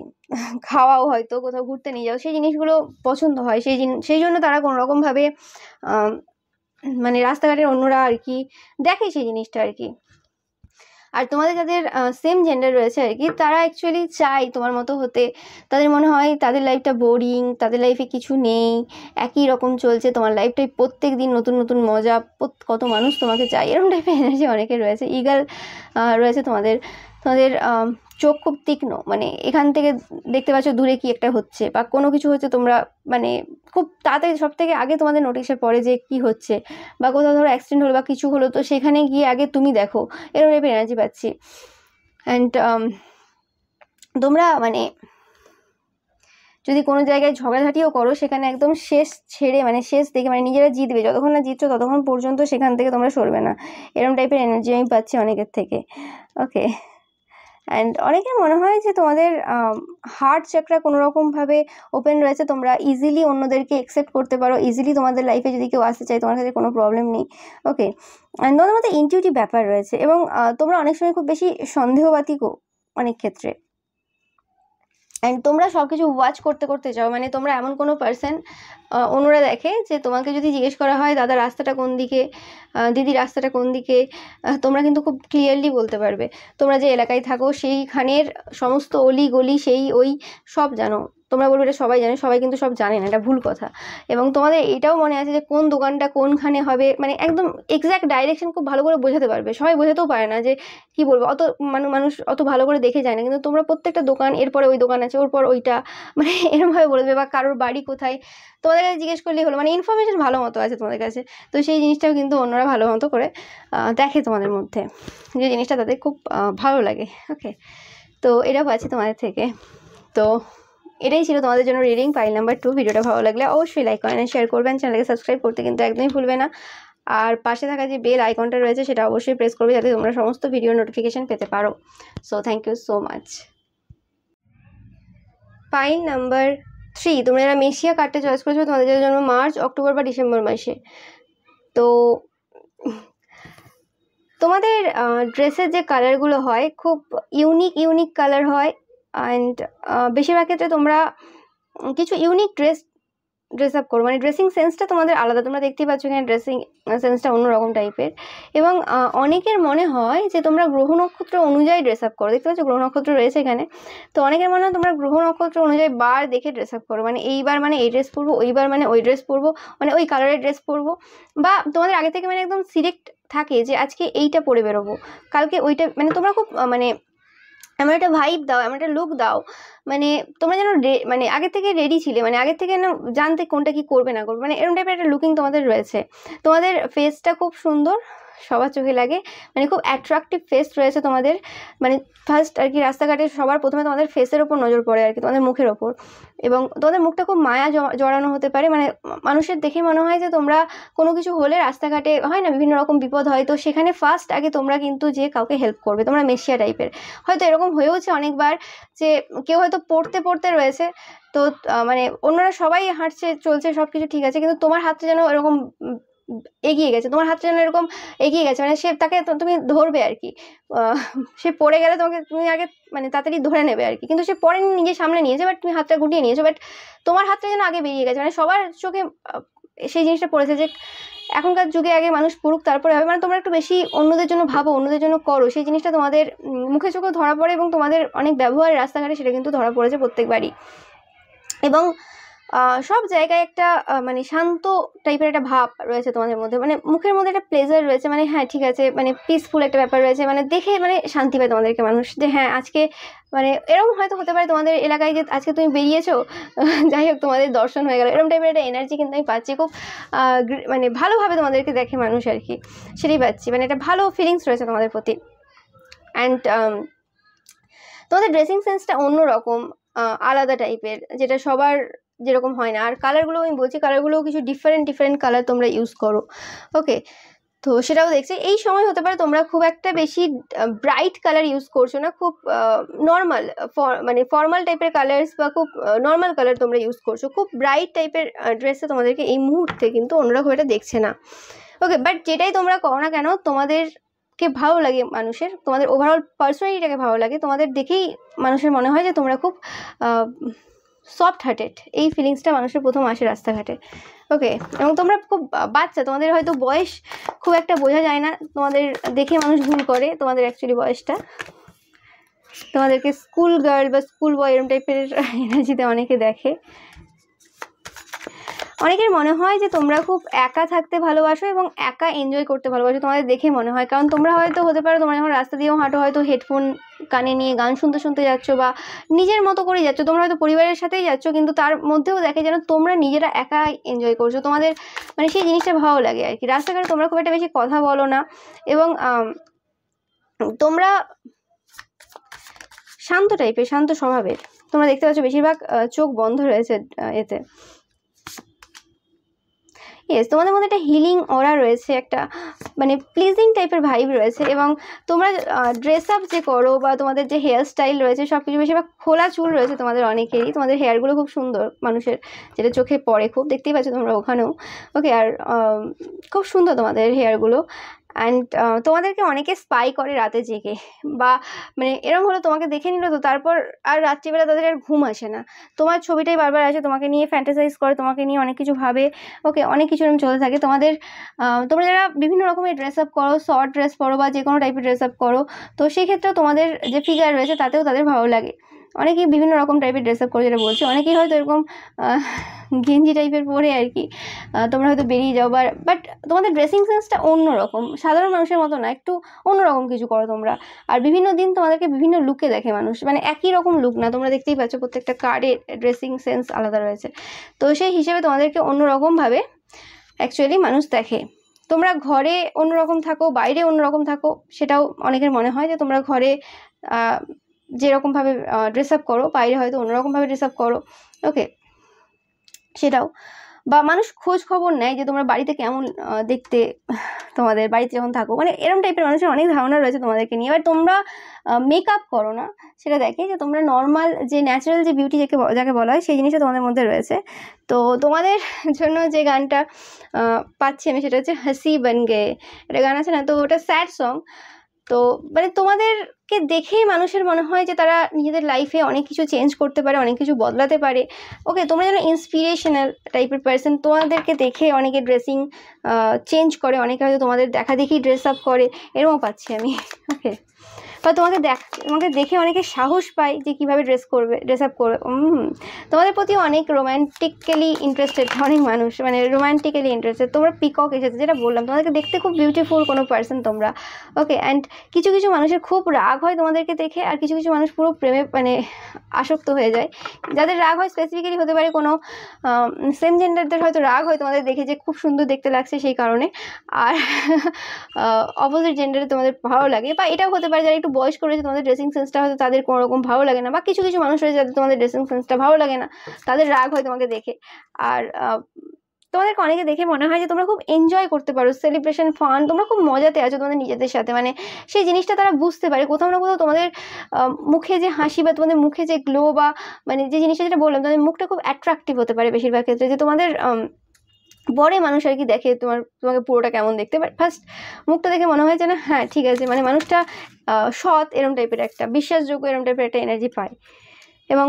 খাওয়াও, হয়তো কোথাও ঘুরতে নিয়ে যাও, সেই জিনিসগুলো পছন্দ হয়, সেই জন্য তারা কোনোরকমভাবে মানে রাস্তাঘাটের অন্যরা আর কি দেখে সেই জিনিসটা আর কি। আর তোমাদের যাদের সেম জেন্ডার রয়েছে আর কি, তারা অ্যাকচুয়ালি চায় তোমার মতো হতে। তাদের মনে হয় তাদের লাইফটা বোরিং, তাদের লাইফে কিছু নেই, একই রকম চলছে, তোমার লাইফটাই প্রত্যেক দিন নতুন নতুন মজা, কত মানুষ তোমাকে চায়, এরকম টাইপের এনার্জি অনেকের রয়েছে। ইগাল রয়েছে তোমাদের চোখ খুব তীক্ষ্ণ, মানে এখান থেকে দেখতে পাচ্ছ দূরে কি একটা হচ্ছে বা কোনো কিছু হচ্ছে, তোমরা মানে খুব তাড়াতাড়ি সব থেকে আগে তোমাদের নোটিশে পড়ে যে কি হচ্ছে, বা কোথাও ধরো অ্যাক্সিডেন্ট হলো বা কিছু হলো, তো সেখানে গিয়ে আগে তুমি দেখো, এরকম টাইপের এনার্জি পাচ্ছি। অ্যান্ড তোমরা মানে যদি কোনো জায়গায় ঝগড়াঝাটিও করো, সেখানে একদম শেষ ছেড়ে, মানে শেষ দেখে, মানে নিজেরা জিতবে, যতক্ষণ না জিতছো ততক্ষণ পর্যন্ত সেখান থেকে তোমরা সরবে না, এরকম টাইপের এনার্জি আমি পাচ্ছি অনেকের থেকে। ওকে, অ্যান্ড অনেকের মনে হয় যে তোমাদের হার্ট চাকরা কোনোরকমভাবে ওপেন রয়েছে, তোমরা ইজিলি অন্যদেরকে অ্যাকসেপ্ট করতে পারো, ইজিলি তোমাদের লাইফে যদি কেউ আসতে চায় তোমার কাছে কোনো প্রবলেম নেই। ওকে, অ্যান্ড তোমাদের মধ্যে ইনটিউটিভ ব্যাপার রয়েছে, এবং তোমরা অনেক সময় খুব বেশি সন্দেহবাতিকও অনেক ক্ষেত্রে। অ্যান্ড তোমরা সব কিছু ওয়াচ করতে করতে যাও, মানে তোমরা এমন কোনো পার্সন, অন্যরা দেখে যে তোমাকে যদি জিজ্ঞেস করা হয় দাদা রাস্তাটা কোন দিকে, দিদি রাস্তাটা কোন দিকে, তোমরা কিন্তু খুব ক্লিয়ারলি বলতে পারবে। তোমরা যে এলাকায় থাকো সেইখানের সমস্ত অলি গলি সেই ওই সব জানো, তোমরা বলবে এটা সবাই জানে, সবাই কিন্তু সব জানে না, এটা ভুল কথা। এবং তোমাদের এটাও মনে আছে যে কোন দোকানটা কোনখানে হবে, মানে একদম এক্স্যাক্ট ডাইরেকশন খুব ভালো করে বোঝাতে পারবে। সবাই বোঝাতেও পারে না, যে কি বলবো, অত মানুষ অত ভালো করে দেখে যায় না, কিন্তু তোমরা প্রত্যেকটা দোকান, এরপরে ওই দোকান আছে, ওর পর ওইটা, মানে এরকমভাবে বলে দেবে। বা কারোর বাড়ি কোথায় তোমাদের কাছে জিজ্ঞেস করলেই হলো, মানে ইনফরমেশন ভালো মতো আছে তোমাদের কাছে। তো সেই জিনিসটাও কিন্তু অন্যরা ভালো মতো করে দেখে তোমাদের মধ্যে, যে জিনিসটা তাদের খুব ভালো লাগে। ওকে, তো এটাও পাচ্ছি তোমাদের থেকে। তো এটাই ছিল তোমাদের জন্য রিডিং পাইল নাম্বার 2। ভিডিওটা ভালো লাগলে অবশ্যই লাইক করেন, শেয়ার করবেন, চ্যানেলকে সাবস্ক্রাইব করতে কিন্তু একদমই ভুলবে না। আর পাশে থাকা যে বেল আইকনটা রয়েছে সেটা অবশ্যই প্রেস করবে, যাতে তোমরা সমস্ত ভিডিও নোটিফিকেশন পেতে পারো। So thank you so much. Pile number 3, তোমরা যারা মেশিয়া কার্ডটা চয়েস করেছো, তোমাদের যাদের জন্ম মার্চ, অক্টোবর বা ডিসেম্বর মাসে, তো তোমাদের ড্রেসের যে কালারগুলো হয় খুব ইউনিক কালার হয়। অ্যান্ড বেশিরভাগ ক্ষেত্রে তোমরা কিছু ইউনিক ড্রেস আপ করো, মানে ড্রেসিং সেন্সটা তোমাদের আলাদা। তোমরা দেখতেই পাচ্ছ এখানে ড্রেসিং সেন্সটা অন্যরকম টাইপের। এবং অনেকের মনে হয় যে তোমরা গ্রহ নক্ষত্র অনুযায়ী ড্রেস আপ করো, দেখতে পাচ্ছ গ্রহ নক্ষত্র রয়েছে এখানে। তো অনেকের মনে হয় তোমরা গ্রহ নক্ষত্র অনুযায়ী বার দেখে ড্রেস আপ করো, মানে এইবার মানে এই ড্রেস পরবো, ওইবার মানে ওই ড্রেস পরবো, মানে ওই কালারের ড্রেস পরবো। বা তোমাদের আগে থেকে মানে একদম সিলেক্ট থাকে যে আজকে এইটা পরে বেরোবো, কালকে ওইটা, মানে তোমরা খুব মানে এমন একটা ভাইব দাও, এমন একটা লুক দাও, মানে তোমরা যেন মানে আগে থেকে রেডি ছিলে, মানে আগে থেকে না জানতে কোনটা কি করবে না করবে, মানে এরকম টাইপের একটা লুকিং তোমাদের রয়েছে। তোমাদের ফেসটা খুব সুন্দর, সবার চোখে লাগে, মানে খুব অ্যাট্রাকটিভ ফেস রয়েছে তোমাদের। মানে ফার্স্ট আর কি রাস্তাঘাটে সবার প্রথমে তোমাদের ফেসের ওপর নজর পড়ে আর কি, তোমাদের মুখের ওপর, এবং তোমাদের মুখটা খুব মায়া জড়ানো হতে পারে। মানে মানুষের দেখে মনে হয় যে তোমরা কোনো কিছু হলে রাস্তাঘাটে হয় না বিভিন্ন রকম বিপদ হয়, তো সেখানে ফার্স্ট আগে তোমরা কিন্তু যে কাউকে হেল্প করবে, তোমরা মেশিয়া টাইপের। হয়তো এরকম হয়েওছে অনেকবার যে কেউ হয়তো পড়তে পড়তে রয়েছে, তো মানে অন্যরা সবাই হাঁটছে চলছে সব কিছু ঠিক আছে, কিন্তু তোমার হাতটা যেন এরকম এগিয়ে গেছে, তোমার হাতটা যেন এরকম এগিয়ে গেছে, মানে সে তাকে তুমি ধরবে আর কি। সে পড়ে গেলে তুমি আগে মানে তাড়াতাড়ি ধরে নেবে আর কি, কিন্তু সে পড়েনি, নিজের সামনে নিয়েছে, বাট তুমি হাতটা গুটিয়ে নিয়েছো, বাট তোমার হাতটা যেন আগে বেরিয়ে গেছে, মানে সবার চোখে সেই জিনিসটা পড়েছে যে এখনকার যুগে আগে মানুষ পড়ুক তারপরে হবে, মানে তোমরা একটু বেশি অন্যদের জন্য ভাবো, অন্যদের জন্য করো, সেই জিনিসটা তোমাদের মুখে চোখে ধরা পড়ে, এবং তোমাদের অনেক ব্যবহার রাস্তাঘাটে সেটা কিন্তু ধরা পড়েছে প্রত্যেকবারই। এবং সব জায়গায় একটা মানে শান্ত টাইপের একটা ভাব রয়েছে তোমাদের মধ্যে, মানে মুখের মধ্যে একটা প্লেজার রয়েছে, মানে হ্যাঁ ঠিক আছে, মানে পিসফুল একটা ব্যাপার রয়েছে, মানে দেখে মানে শান্তি পায় তোমাদেরকে মানুষ, যে হ্যাঁ আজকে মানে এরকম হয়তো হতে পারে তোমাদের এলাকায় যে আজকে তুমি বেরিয়েছো, যাই হোক তোমাদের দর্শন হয়ে গেল, এরকম টাইপের একটা এনার্জি কিন্তু আমি পাচ্ছি, খুব মানে ভালোভাবে তোমাদেরকে দেখে মানুষ আর কি, সেটাই পাচ্ছি, মানে একটা ভালো ফিলিংস রয়েছে তোমাদের প্রতি। অ্যান্ড তোমাদের ড্রেসিং সেন্সটা অন্যরকম, আলাদা টাইপের, যেটা সবার যেরকম হয় না। আর কালারগুলো আমি বলছি, কালারগুলোও কিছু ডিফারেন্ট কালার তোমরা ইউজ করো, ওকে। তো সেটাও দেখছি এই সময় হতে পারে তোমরা খুব একটা বেশি ব্রাইট কালার ইউজ করছো না, খুব নর্মাল মানে ফর্মাল টাইপের কালার্স বা খুব নর্মাল কালার তোমরা ইউজ করছো, খুব ব্রাইট টাইপের ড্রেসে তোমাদেরকে এই মুহূর্তে কিন্তু অন্যরা খুব একটা দেখছে না, ওকে। বাট যেটাই তোমরা করো না কেন, তোমাদেরকে ভালো লাগে মানুষের, তোমাদের ওভারঅল পার্সোনালিটিটাকে ভালো লাগে, তোমাদের দেখেই মানুষের মনে হয় যে তোমরা খুব সফট হার্টেড, এই ফিলিংসটা মানুষের প্রথম আসে রাস্তাঘাটে, ওকে। এবং তোমরা খুব বাচ্চা, তোমাদের হয়তো বয়স খুব একটা বোঝা যায় না, তোমাদের দেখে মানুষ ভুল করে তোমাদের অ্যাকচুয়ালি বয়সটা, তোমাদেরকে স্কুল গার্ল বা স্কুল বয় এরকম টাইপের এনার্জিতে অনেকে দেখে। অনেকের মনে হয় যে তোমরা খুব একা থাকতে ভালোবাসো এবং একা এনজয় করতে ভালোবাসো, তোমাদের দেখে মনে হয়, কারণ তোমরা হয়তো হতে পারো তোমরা যখন রাস্তা দিয়েও হাঁটো হয়তো হেডফোন কানে নিয়ে গান শুনতে শুনতে যাচ্ছ, বা নিজের মতো করে যাচ্ছ, তোমরা হয়তো পরিবারের সাথেই যাচ্ছ, কিন্তু তার মধ্যেও দেখে যেন তোমরা নিজেরা একা এনজয় করছো, তোমাদের মানে সেই জিনিসটা ভালো লাগে আর কি। রাস্তাঘাটে তোমরা খুব একটা বেশি কথা বলো না, এবং তোমরা শান্ত টাইপের, শান্ত স্বভাবের, তোমরা দেখতে পাচ্ছ বেশিরভাগ চোখ বন্ধ রয়েছে এতে। ইয়েস, তোমাদের মধ্যে একটা হিলিং অরা রয়েছে, একটা মানে প্লিজিং টাইপের ভাইব রয়েছে, এবং তোমরা ড্রেস আপ যে করো বা তোমাদের যে হেয়ার স্টাইল রয়েছে সব কিছু বেশিরভাগ খোলা চুল রয়েছে তোমাদের অনেকেরই, তোমাদের হেয়ারগুলো খুব সুন্দর মানুষের, যেটা চোখে পড়ে খুব, দেখতেই পাচ্ছ তোমরা ওখানেও, ওকে। আর খুব সুন্দর তোমাদের হেয়ারগুলো। অ্যান্ড তোমাদেরকে অনেকে স্পাই করে রাতে জেগে, বা মানে এরকম হলো তোমাকে দেখে নিল, তো তারপর আর রাত্রিবেলা তাদের আর ঘুম আসে না, তোমার ছবিটাই বারবার আসে, তোমাকে নিয়ে ফ্যান্টাসাইজ করে, তোমাকে নিয়ে অনেক কিছু ভাবে, ওকে। অনেক কিছু এরকম চলতে থাকে তোমাদের। তোমরা যারা বিভিন্ন রকমের ড্রেস আপ করো, শর্ট ড্রেস পরো বা যে কোনো টাইপের ড্রেস আপ করো, তো সেই ক্ষেত্রেও তোমাদের যে ফিগার রয়েছে তাতেও তাদের ভালো লাগে, অনেকেই বিভিন্ন রকম টাইপের ড্রেস আপ করে, যেটা বলছি অনেকেই হয়তো এরকম গেঞ্জি টাইপের পরে আর কি তোমরা হয়তো বেরিয়ে যাও, বাট তোমাদের ড্রেসিং সেন্সটা অন্যরকম, সাধারণ মানুষের মতো না, একটু অন্যরকম কিছু করো তোমরা। আর বিভিন্ন দিন তোমাদেরকে বিভিন্ন লুকে দেখে মানুষ, মানে একই রকম লুক না, তোমরা দেখতেই পাচ্ছ প্রত্যেকটা কার্ডের ড্রেসিং সেন্স আলাদা রয়েছে, তো সেই হিসেবে তোমাদেরকে অন্যরকমভাবে অ্যাকচুয়ালি মানুষ দেখে। তোমরা ঘরে অন্যরকম থাকো, বাইরে অন্যরকম থাকো, সেটাও অনেকের মনে হয় যে তোমরা ঘরে যেরকমভাবে ড্রেস আপ করো, বাইরে হয়তো অন্যরকমভাবে ড্রেস আপ করো, ওকে। সেটাও, বা মানুষ খোঁজ খবর নেয় যে তোমরা বাড়িতে কেমন দেখতে, তোমাদের বাড়িতে যখন থাকো, মানে এরকম টাইপের মানুষের অনেক ধারণা রয়েছে তোমাদেরকে নিয়ে। এবার তোমরা মেকআপ করো না, সেটা দেখে যে তোমরা নর্মাল যে ন্যাচারাল যে বিউটি যাকে বলা হয় সেই জিনিসটা তোমাদের মধ্যে রয়েছে। তো তোমাদের জন্য যে গানটা পাচ্ছি আমি সেটা হচ্ছে হাসি বন গে, এটা গান আছে না, তো ওটা স্যাড সং। তো মানে তোমাদেরকে দেখেই মানুষের মনে হয় যে তারা নিজেদের লাইফে অনেক কিছু চেঞ্জ করতে পারে, অনেক কিছু বদলাতে পারে, ওকে। তোমরা যেন ইন্সপিরেশনাল টাইপের পার্সন, তোমাদেরকে দেখে অনেকে ড্রেসিং চেঞ্জ করে, অনেকে হয়তো তোমাদের দেখা দেখি ড্রেস আপ করে, এরকমও পাচ্ছি আমি, ওকে। বা তোমাকে দেখে অনেকে সাহস পায় যে কীভাবে ড্রেস আপ করবে। তোমাদের প্রতি অনেক রোম্যান্টিক্যালি ইন্টারেস্টেড অনেক মানুষ, মানে রোম্যান্টিক্যালি ইন্টারেস্টেড। তোমরা পিকক এসেছে, যেটা বললাম, তোমাদেরকে দেখতে খুব বিউটিফুল কোনো পার্সন তোমরা। ওকে, অ্যান্ড কিছু কিছু মানুষের খুব রাগ হয় তোমাদেরকে দেখে, আর কিছু কিছু মানুষ পুরো প্রেমে মানে আসক্ত হয়ে যায়। যাদের রাগ হয় স্পেসিফিক্যালি হতে পারে কোনো সেম জেন্ডারদের হয়তো রাগ হয় তোমাদের দেখে যে খুব সুন্দর দেখতে লাগছে সেই কারণে, আর অপোজিট জেন্ডারে তোমাদের ভালো লাগে। বা এটাও হতে পারে যারা একটু বয়স্ক রয়েছে তোমাদের ড্রেসিং সেন্সটা হয়তো তাদের কোনো রকম ভালো লাগে না, বা কিছু কিছু মানুষ রয়েছে যাদের তোমাদের ড্রেসিং সেন্সটা ভালো লাগে না, তাদের রাগ হয় তোমাকে দেখে। আর তোমাদেরকে অনেকে দেখে মনে হয় যে তোমরা খুব এনজয় করতে পারো, সেলিব্রেশন, ফান, তোমরা খুব মজাতে আছো তোমাদের নিজেদের সাথে, মানে সেই জিনিসটা তারা বুঝতে পারে কোথাও না কোথাও। তোমাদের মুখে যে হাসি বা তোমাদের মুখে যে গ্লো, বা মানে যে জিনিসটা যেটা বললাম, তোমাদের মুখটা খুব অ্যাট্রাকটিভ হতে পারে বেশিরভাগ ক্ষেত্রে, যে তোমাদের বড় মানুষ আর কি দেখে তোমাকে পুরোটা কেমন দেখতে, বাট ফার্স্ট মুখটা দেখে মনে হয় যে না হ্যাঁ ঠিক আছে, মানে মানুষটা সৎ, এরম টাইপের একটা বিশ্বাসযোগ্য, এরম টাইপের একটা এনার্জি পায়। এবং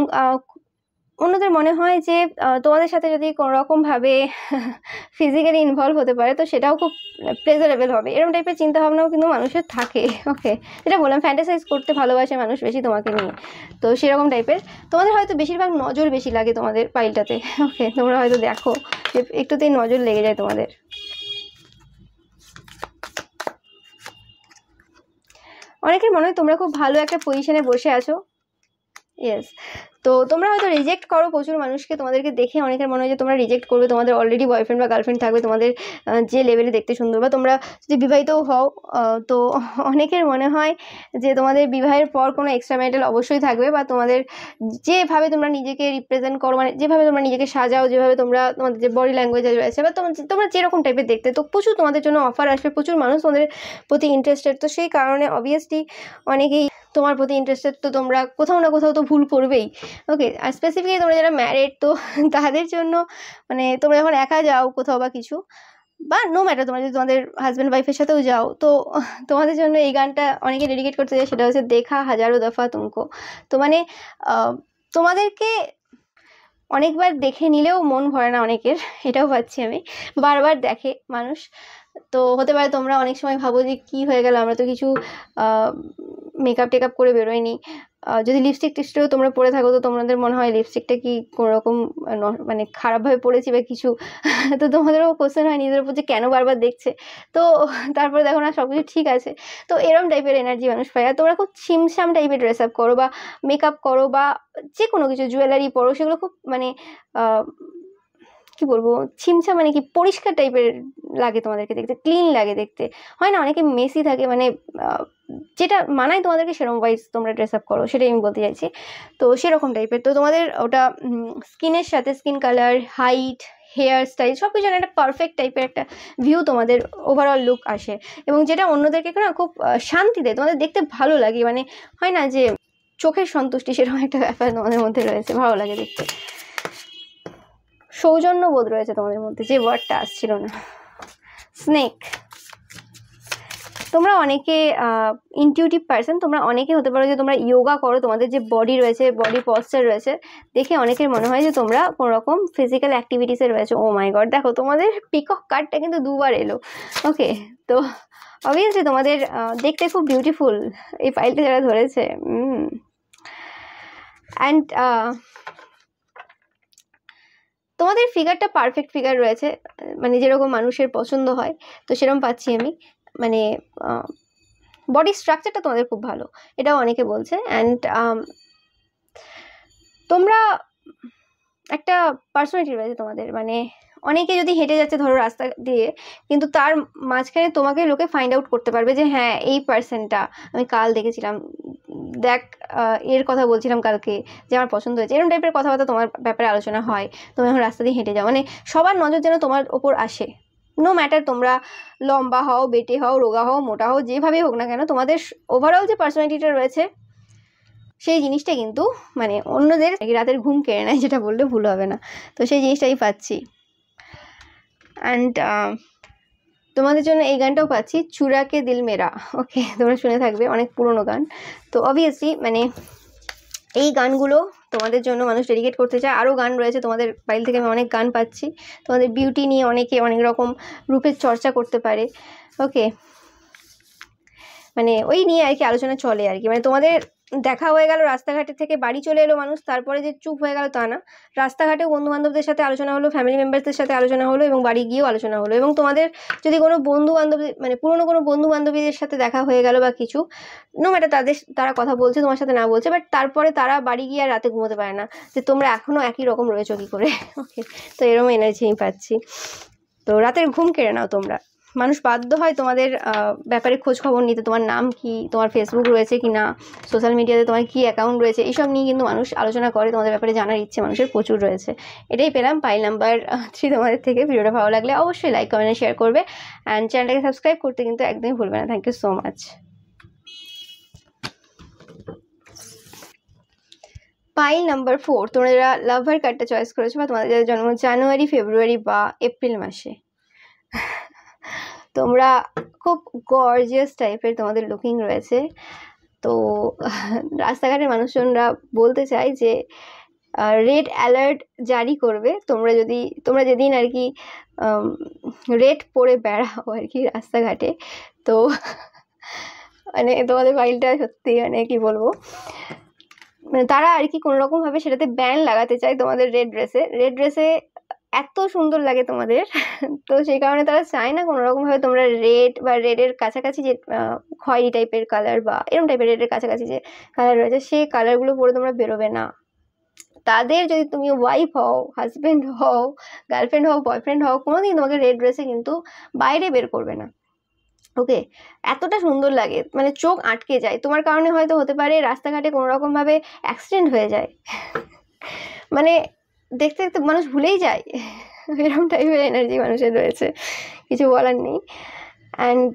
অন্যদের মনে হয় যে তোমাদের সাথে যদি কোনো রকমভাবে ফিজিক্যালি ইনভলভ হতে পারে তো সেটাও খুব প্লেজারেবল হবে, এরকম টাইপের চিন্তাভাবনাও কিন্তু মানুষের থাকে। ওকে, যেটা বললাম, ফ্যান্টাসাইজ করতে ভালোবাসে মানুষ বেশি তোমাকে নিয়ে, তো সেরকম টাইপের। তোমাদের হয়তো বেশিরভাগ নজর বেশি লাগে তোমাদের পাইলটাতে। ওকে, তোমরা হয়তো দেখো যে একটুতেই নজর লেগে যায় তোমাদের। অনেকের মনে হয় তোমরা খুব ভালো একটা পজিশনে বসে আছো। ইয়েস, তো তোমরা হয়তো রিজেক্ট করো প্রচুর মানুষকে, তোমাদেরকে দেখে অনেকের মনে হয় যে তোমরা রিজেক্ট করবে, তোমাদের অলরেডি বয়ফ্রেন্ড বা গার্লফ্রেন্ড থাকবে, তোমাদের যে লেভেলে দেখতে সুন্দর, বা তোমরা যদি বিবাহিতও হও, তো অনেকের মনে হয় যে তোমাদের বিবাহের পর কোনো এক্সট্রা ম্যারিটাল অবশ্যই থাকবে, বা তোমাদের যেভাবে তোমরা নিজেকে রিপ্রেজেন্ট করো, মানে যেভাবে তোমরা নিজেকে সাজাও, যেভাবে তোমাদের যে বডি ল্যাঙ্গুয়েজ রয়েছে, বা তোমরা যেরকম টাইপের দেখতে, তো প্রচুর তোমাদের জন্য অফার আসবে, প্রচুর মানুষ তোমাদের প্রতি ইন্টারেস্টেড। তো সেই কারণে অবভিয়াসলি অনেকেই তোমার প্রতি ইন্টারেস্টেড, তো তোমরা কোথাও না কোথাও তো ভুল করবেই। ওকে, আর স্পেসিফিক্যালি তোমরা যারা ম্যারিড, তো তাদের জন্য মানে তোমরা যখন একা যাও কোথাও বা কিছু, বা নো ম্যাটার তোমরা যদি তোমাদের হাজব্যান্ড ওয়াইফের সাথেও যাও, তো তোমাদের জন্য এই গানটা অনেকে ডেডিকেট করতে চায়, সেটা হচ্ছে দেখা হাজারো দফা তুমকো। তো মানে তোমাদেরকে অনেকবার দেখে নিলেও মন ভরে না অনেকের, এটাও পাচ্ছি আমি, বারবার দেখে মানুষ। তো হতে পারে তোমরা অনেক সময় ভাবো যে কী হয়ে গেল, আমরা তো কিছু মেকআপ টেকআপ করে বেরোয়নি, যদি লিপস্টিক টিপস্টিকও তোমরা পরে থাকো তো তোমাদের মনে হয় লিপস্টিকটা কি কোনো রকম মানে খারাপভাবে পড়েছি বা কিছু, তো তোমাদেরও কোশ্চেন হয় নিজেদের উপর যে কেন বারবার দেখছে। তো তারপরে দেখো না সব কিছু ঠিক আছে। তো এরম টাইপের এনার্জি মানুষ পায়। আর তোমরা খুব ছিমছাম টাইপের ড্রেস আপ করো, বা মেকআপ করো, বা যে কোনো কিছু জুয়েলারি পরো, সেগুলো খুব মানে কি বলবো, ছিমছাম মানে কি পরিষ্কার টাইপের লাগে তোমাদেরকে দেখতে, ক্লিন লাগে দেখতে, হয় না অনেকে মেসি থাকে, মানে যেটা মানায় তোমাদেরকে সেরকম ওয়াইজ তোমরা ড্রেস আপ করো, সেটাই আমি বলতে চাইছি। তো সেরকম টাইপের, তো তোমাদের ওটা স্কিনের সাথে, skin colour, height, hair style সব কিছু একটা পারফেক্ট টাইপের একটা ভিউ তোমাদের ওভারঅল লুক আসে, এবং যেটা অন্যদেরকে না খুব শান্তি দেয়, তোমাদের দেখতে ভালো লাগে, মানে হয় না যে চোখের সন্তুষ্টি, সেরকম একটা ব্যাপার তোমাদের মধ্যে রয়েছে, ভালো লাগে দেখতে। সৌজন্য বোধ রয়েছে তোমাদের মধ্যে, যে ওয়ার্ডটা আসছিল না, স্নেক। তোমরা অনেকে ইনটিউটিভ পার্সন, তোমরা অনেকে হতে পারো যে তোমরা ইয়োগা করো, তোমাদের যে বডি রয়েছে, বডি পশ্চার রয়েছে, দেখে অনেকের মনে হয় যে তোমরা কোনো রকম ফিজিক্যাল অ্যাক্টিভিটিসে রয়েছে। ও মাই গড, দেখো তোমাদের পিকক কার্ডটা কিন্তু দুবার এলো। ওকে, তো অবভিয়াসলি তোমাদের দেখতে খুব বিউটিফুল এই ফাইলটা যারা ধরেছে। অ্যান্ড তোমাদের ফিগারটা পারফেক্ট ফিগার রয়েছে, মানে যেরকম মানুষের পছন্দ হয়, তো সেরকম পাচ্ছি আমি, মানে বডি স্ট্রাকচারটা তোমাদের খুব ভালো, এটাও অনেকে বলছে। অ্যান্ড তোমরা একটা পার্সোনালিটি রয়েছে তোমাদের, মানে অনেকে যদি হেঁটে যাচ্ছে ধরো রাস্তা দিয়ে, কিন্তু তার মাঝখানে তোমাকে লোকে ফাইন্ড আউট করতে পারবে যে হ্যাঁ এই পার্সনটা আমি কাল দেখেছিলাম, দেখ এর কথা বলছিলাম কালকে, যে আমার পছন্দ হয়েছে, এরকম টাইপের কথাবার্তা তোমার ব্যাপারে আলোচনা হয়। তুমি এখন রাস্তা দিয়ে হেঁটে যাও, মানে সবার নজর যেন তোমার ওপর আসে, নো ম্যাটার তোমরা লম্বা হও, বেটে হও, রোগা হও, মোটা হও, যেভাবেই হোক না কেন, তোমাদের ওভারঅল যে পার্সোনালিটিটা রয়েছে সেই জিনিসটা কিন্তু মানে অন্যদের রাতের ঘুম কেড়ে নেয়, যেটা বললে ভুল হবে না। তো সেই জিনিসটাই পাচ্ছি। অ্যান্ড তোমাদের জন্য এই গানটাও পাচ্ছি, চুরাকে দিল মেরা। ওকে, তোমরা শুনে থাকবে, অনেক পুরনো গান। তো অবভিয়াসলি মানে এই গানগুলো তোমাদের জন্য মানুষ ডেডিকেট করতে চায়। আরও গান রয়েছে তোমাদের ফাইল থেকে, আমি অনেক গান পাচ্ছি। তোমাদের বিউটি নিয়ে অনেকে অনেক রকম রূপের চর্চা করতে পারে। ওকে, মানে ওই নিয়ে আর কি আলোচনা চলে আর কি। মানে তোমাদের দেখা হয়ে গেল, রাস্তাঘাটে থেকে বাড়ি চলে এলো মানুষ, তারপরে যে চুপ হয়ে গেল তা না, রাস্তাঘাটেও বন্ধু বান্ধবদের সাথে আলোচনা হলো, ফ্যামিলি মেম্বারসদের সাথে আলোচনা হলো, এবং বাড়ি গিয়েও আলোচনা হলো। এবং তোমাদের যদি কোনো বন্ধু বান্ধবী মানে পুরনো কোনো বন্ধু বান্ধবীদের সাথে দেখা হয়ে গেল বা কিছু, নো ম্যাটার তারা কথা বলছে তোমার সাথে না বলছে, বাট তারপরে তারা বাড়ি গিয়ে আর রাতে ঘুমোতে পারে না যে তোমরা এখনো একই রকম রয়েছো কি করে। ওকে, তো এরকম এনার্জি আমি পাচ্ছি। তো রাতের ঘুম কেড়ে নাও তোমরা। মানুষ বাধ্য হয় তোমাদের ব্যাপারে খোঁজ খবর নিতে, তোমার নাম কি, তোমার ফেসবুক রয়েছে কি না, সোশ্যাল মিডিয়াতে তোমার কি অ্যাকাউন্ট রয়েছে, এইসব নিয়ে কিন্তু মানুষ আলোচনা করে, তোমাদের ব্যাপারে জানার ইচ্ছে মানুষের প্রচুর রয়েছে। এটাই পেলাম পাইল নাম্বার 3 তোমাদের থেকে। ভিডিওটা ভালো লাগলে অবশ্যই লাইক কমেন্ট শেয়ার করবে, অ্যান্ড চ্যানেলটাকে সাবস্ক্রাইব করতে কিন্তু একদমই ভুলবে না। Thank you so much. Pile number 4, তোমরা যারা লাভার কার্ডটা চয়েস করেছো বা তোমাদের যাদের জন্ম জানুয়ারি, ফেব্রুয়ারি বা এপ্রিল মাসে, তোমরা খুব গর্জিয়াস টাইপের তোমাদের লুকিং রয়েছে। তো রাস্তাঘাটের মানুষজনরা বলতে চায় যে রেড অ্যালার্ট জারি করবে তোমরা যেদিন আর কি রেড পরে বেড়াও আর কি রাস্তাঘাটে। তো মানে তোমাদের ফাইলটা সত্যি মানে কি বলবো, মানে তারা আর কি কোনো রকম ভাবে সেটাতে ব্যান লাগাতে চায় তোমাদের রেড ড্রেসে এত সুন্দর লাগে তোমাদের। তো সেই কারণে তারা চায় না কোনো রকম ভাবে তোমরা রেড বা রেডের কাছাকাছি যে খয়েরি টাইপের কালার বা এরকম টাইপের রেডের কাছাকাছি যে কালার রয়েছে সেই কালারগুলো পরে তোমরা বেরোবে না। তাদের যদি তুমি ওয়াইফ হও, হাজবেন্ড হও, গার্লফ্রেন্ড হও, বয়ফ্রেন্ড হও, কোনোদিন তোমাকে রেড ড্রেসে কিন্তু বাইরে বের করবে না। ওকে, এতটা সুন্দর লাগে, মানে চোখ আটকে যায়। তোমার কারণে হয়তো হতে পারে রাস্তাঘাটে কোনো রকম ভাবে অ্যাক্সিডেন্ট হয়ে যায়, মানে দেখতে দেখতে মানুষ ভুলেই যায়, এরকম টাইপের এনার্জি মানুষের রয়েছে, কিছু বলার নেই। অ্যান্ড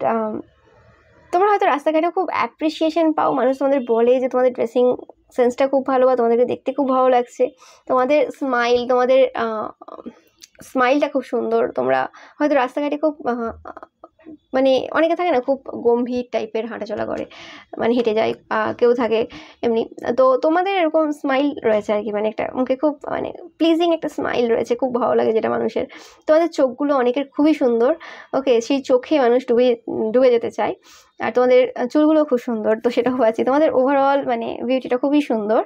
তোমরা হয়তো রাস্তাঘাটে খুব অ্যাপ্রিসিয়েশন পাও, মানুষ তোমাদের বলে যে তোমাদের ড্রেসিং সেন্সটা খুব ভালো বা তোমাদেরকে দেখতে খুব ভালো লাগছে, তোমাদের স্মাইলটা খুব সুন্দর। তোমরা হয়তো রাস্তাঘাটে খুব মানে অনেকে থাকে না খুব গম্ভীর টাইপের হাঁটাচলা করে, মানে হেঁটে যায়, কেউ থাকে এমনি। তো তোমাদের এরকম স্মাইল রয়েছে আর কি, মানে একটা মুখে খুব মানে প্লিজিং একটা স্মাইল রয়েছে, খুব ভালো লাগে যেটা মানুষের। তোমাদের চোখগুলো অনেকের খুবই সুন্দর। ওকে, সেই চোখে মানুষ ডুবে যেতে চায়। আর তোমাদের চুলগুলো খুব সুন্দর, তো সেটাও আছে। তোমাদের ওভারঅল মানে বিউটিটা খুবই সুন্দর।